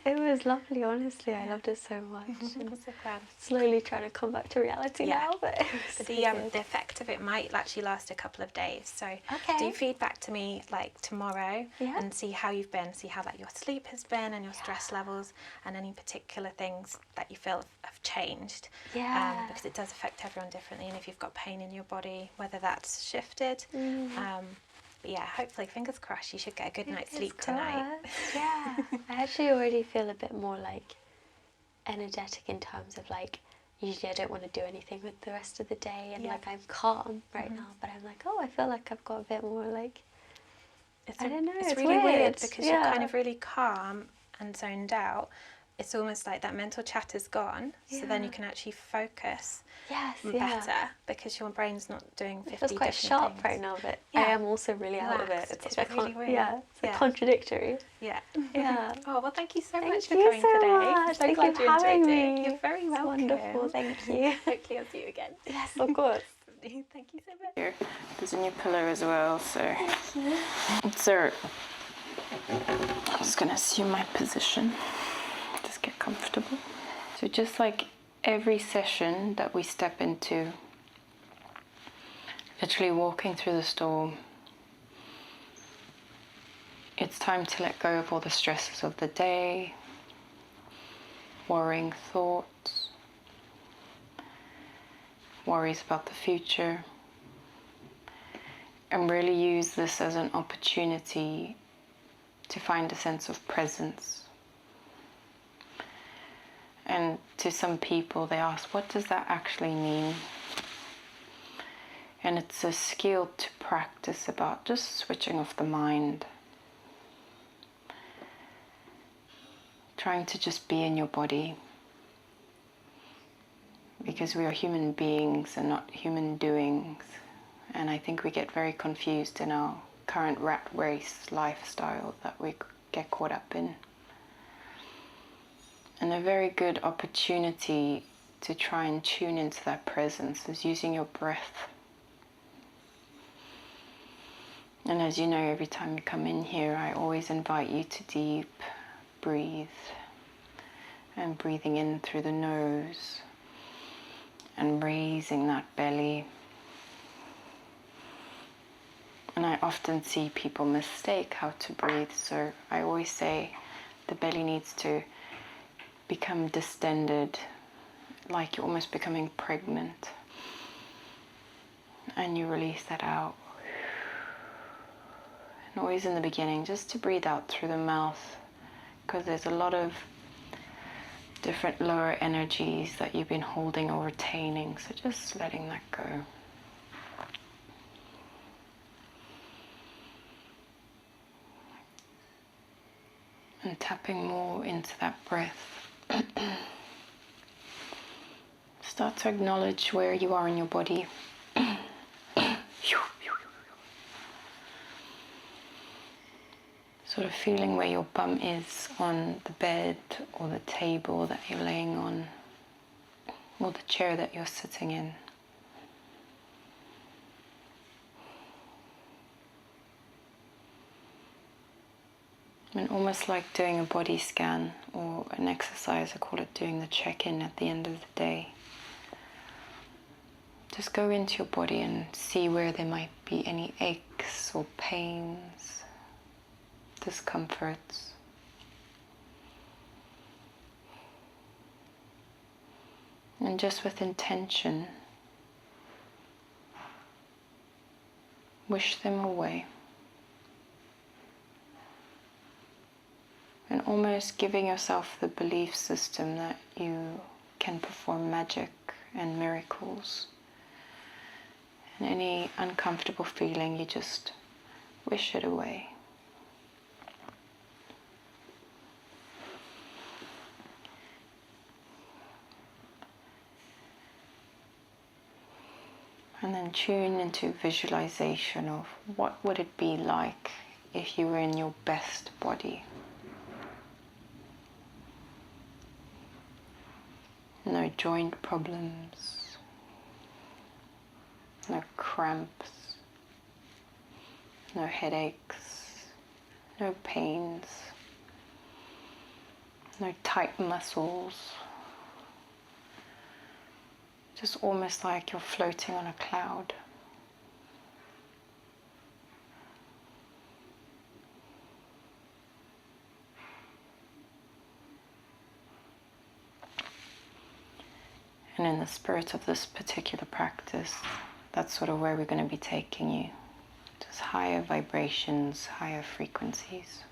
it was lovely, honestly. I loved it so much. I'm so glad. Slowly trying to come back to reality now, but it was the effect of it might actually last a couple of days. So do feedback to me like tomorrow and see how you've been, see how like your sleep has been and your stress levels and any particular things that you feel have changed. Because it does affect everyone differently, and if you've got pain in your body, whether that's shifted. But yeah, hopefully, fingers crossed, you should get a good night's sleep tonight. Yeah, I actually already feel a bit more like energetic in terms of like, usually I don't want to do anything with the rest of the day, and like I'm calm right now, but I'm like, oh, I feel like I've got a bit more like, I don't know, it's really weird because you're kind yeah. of really calm and zoned out. It's almost like that mental chatter's gone, so then you can actually focus better because your brain's not doing 50 different things. It feels quite sharp right now, but I am also really out of it. It's really weird. It's contradictory. Yeah. Oh, well, thank you so much for coming today. I'm so glad you enjoyed it. You're very welcome. Wonderful, thank you. Hopefully I'll see you again. Yes, of course. Thank you so much. Here, there's a new pillow as well, so I'm just gonna assume my position. Just get comfortable. So just like every session that we step into, literally walking through the storm, it's time to let go of all the stresses of the day, worrying thoughts, worries about the future, and really use this as an opportunity to find a sense of presence. And to some people, they ask, what does that actually mean? And it's a skill to practice about just switching off the mind. Trying to just be in your body. Because we are human beings and not human doings. And I think we get very confused in our current rat race lifestyle that we get caught up in. And a very good opportunity to try and tune into that presence is using your breath. And as you know, every time you come in here, I always invite you to deep breathe. And breathing in through the nose and raising that belly. And I often see people mistake how to breathe, so I always say the belly needs to become distended, like you're almost becoming pregnant, and you release that out. And always in the beginning, just to breathe out through the mouth, because there's a lot of different lower energies that you've been holding or retaining, so just letting that go. And tapping more into that breath. Start to acknowledge where you are in your body. Sort of feeling where your bum is on the bed or the table that you're laying on, or the chair that you're sitting in. And almost like doing a body scan or an exercise, I call it doing the check-in at the end of the day. Just go into your body and see where there might be any aches or pains, discomforts. And just with intention, wish them away. And almost giving yourself the belief system that you can perform magic and miracles. And any uncomfortable feeling, you just wish it away. And then tune into visualization of what would it be like if you were in your best body. No joint problems, no cramps, no headaches, no pains, no tight muscles. Just almost like you're floating on a cloud. And in the spirit of this particular practice, that's sort of where we're going to be taking you. Just higher vibrations, higher frequencies.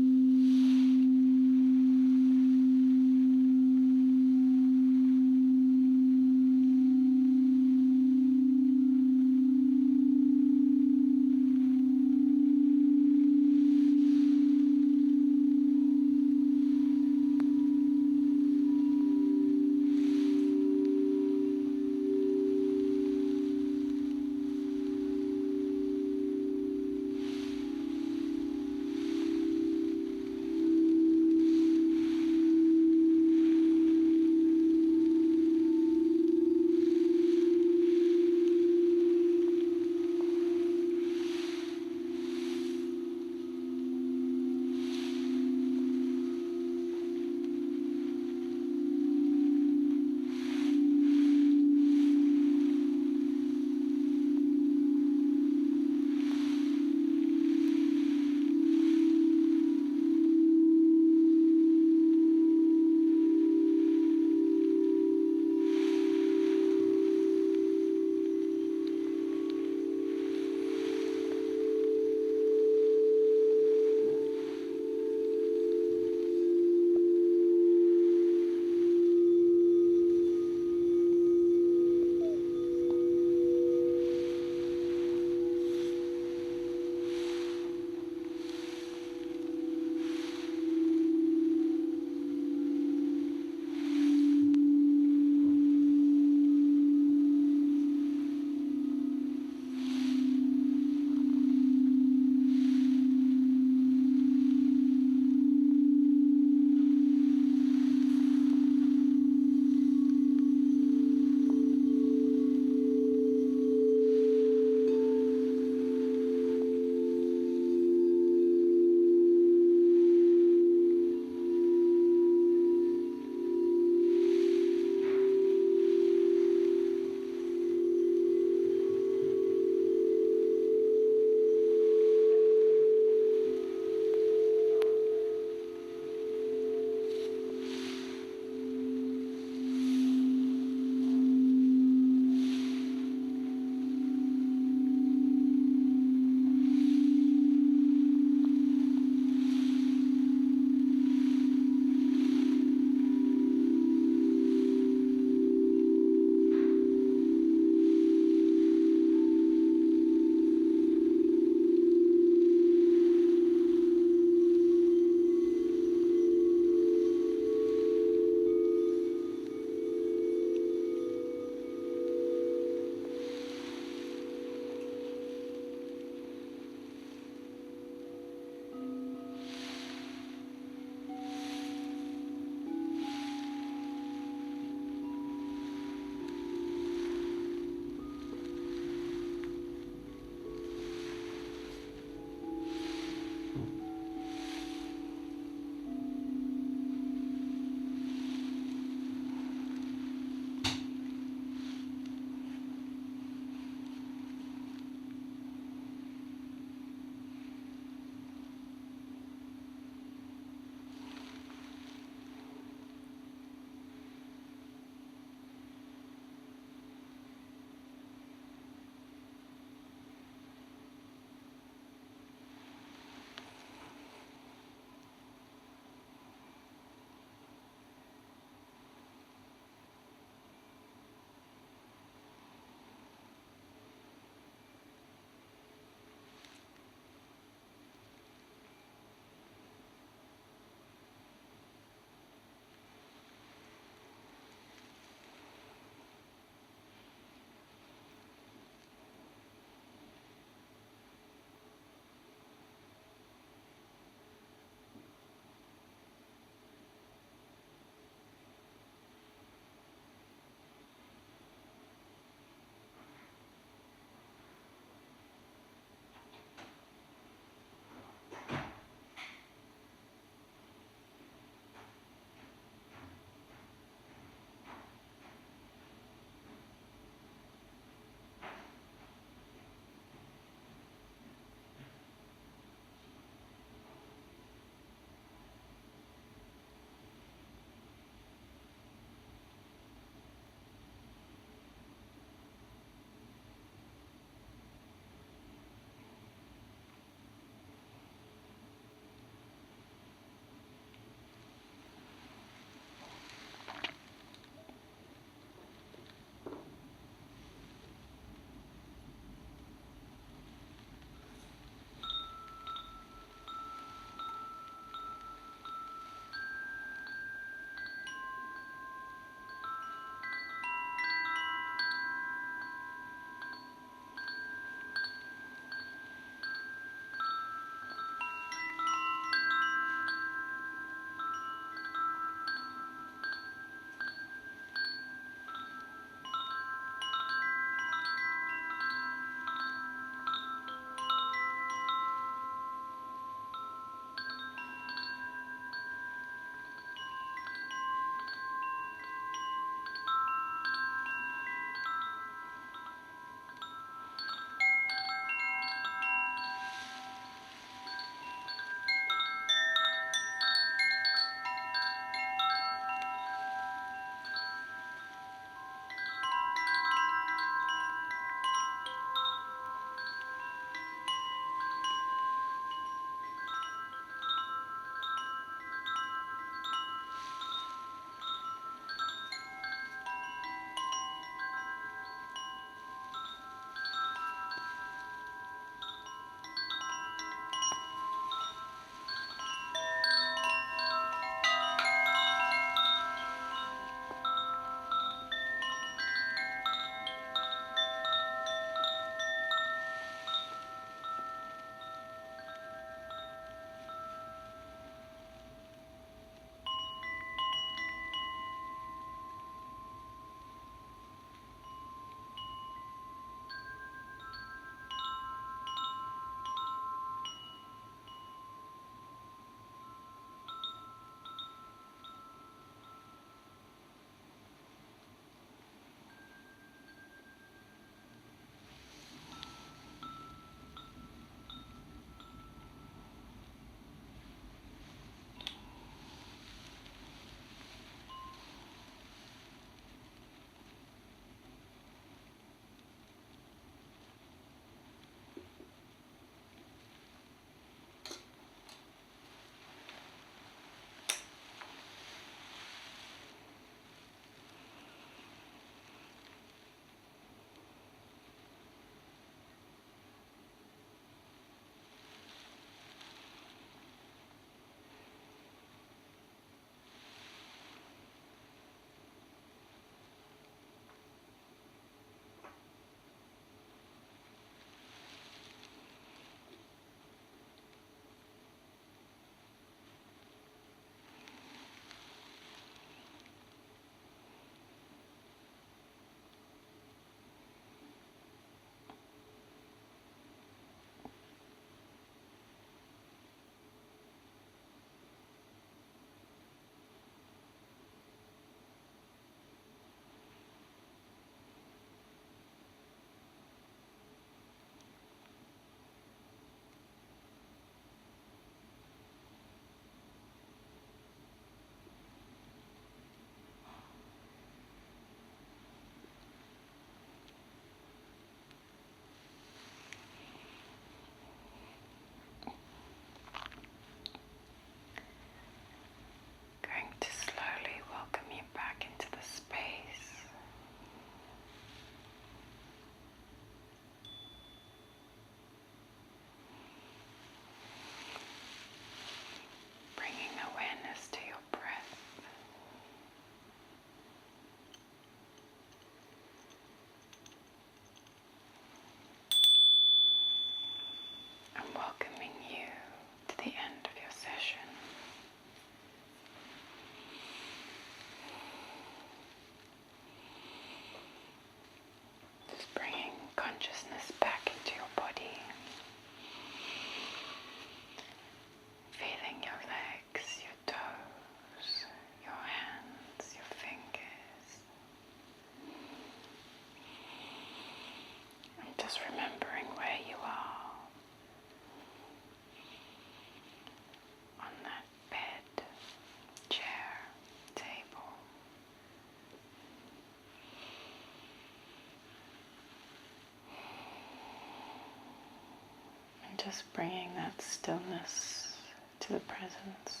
just bringing that stillness to the presence.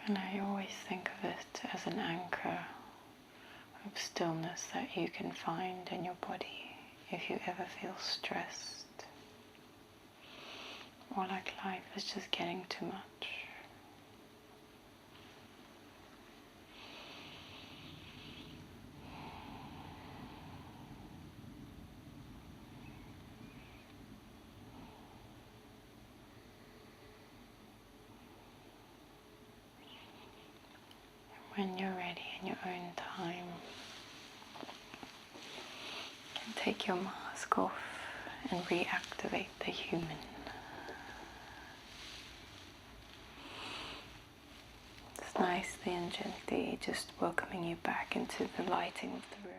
And I always think of it as an anchor of stillness that you can find in your body if you ever feel stressed or like life is just getting too much. When you're ready in your own time, you can take your mask off and reactivate the human. Just nicely and gently, just welcoming you back into the lighting of the room.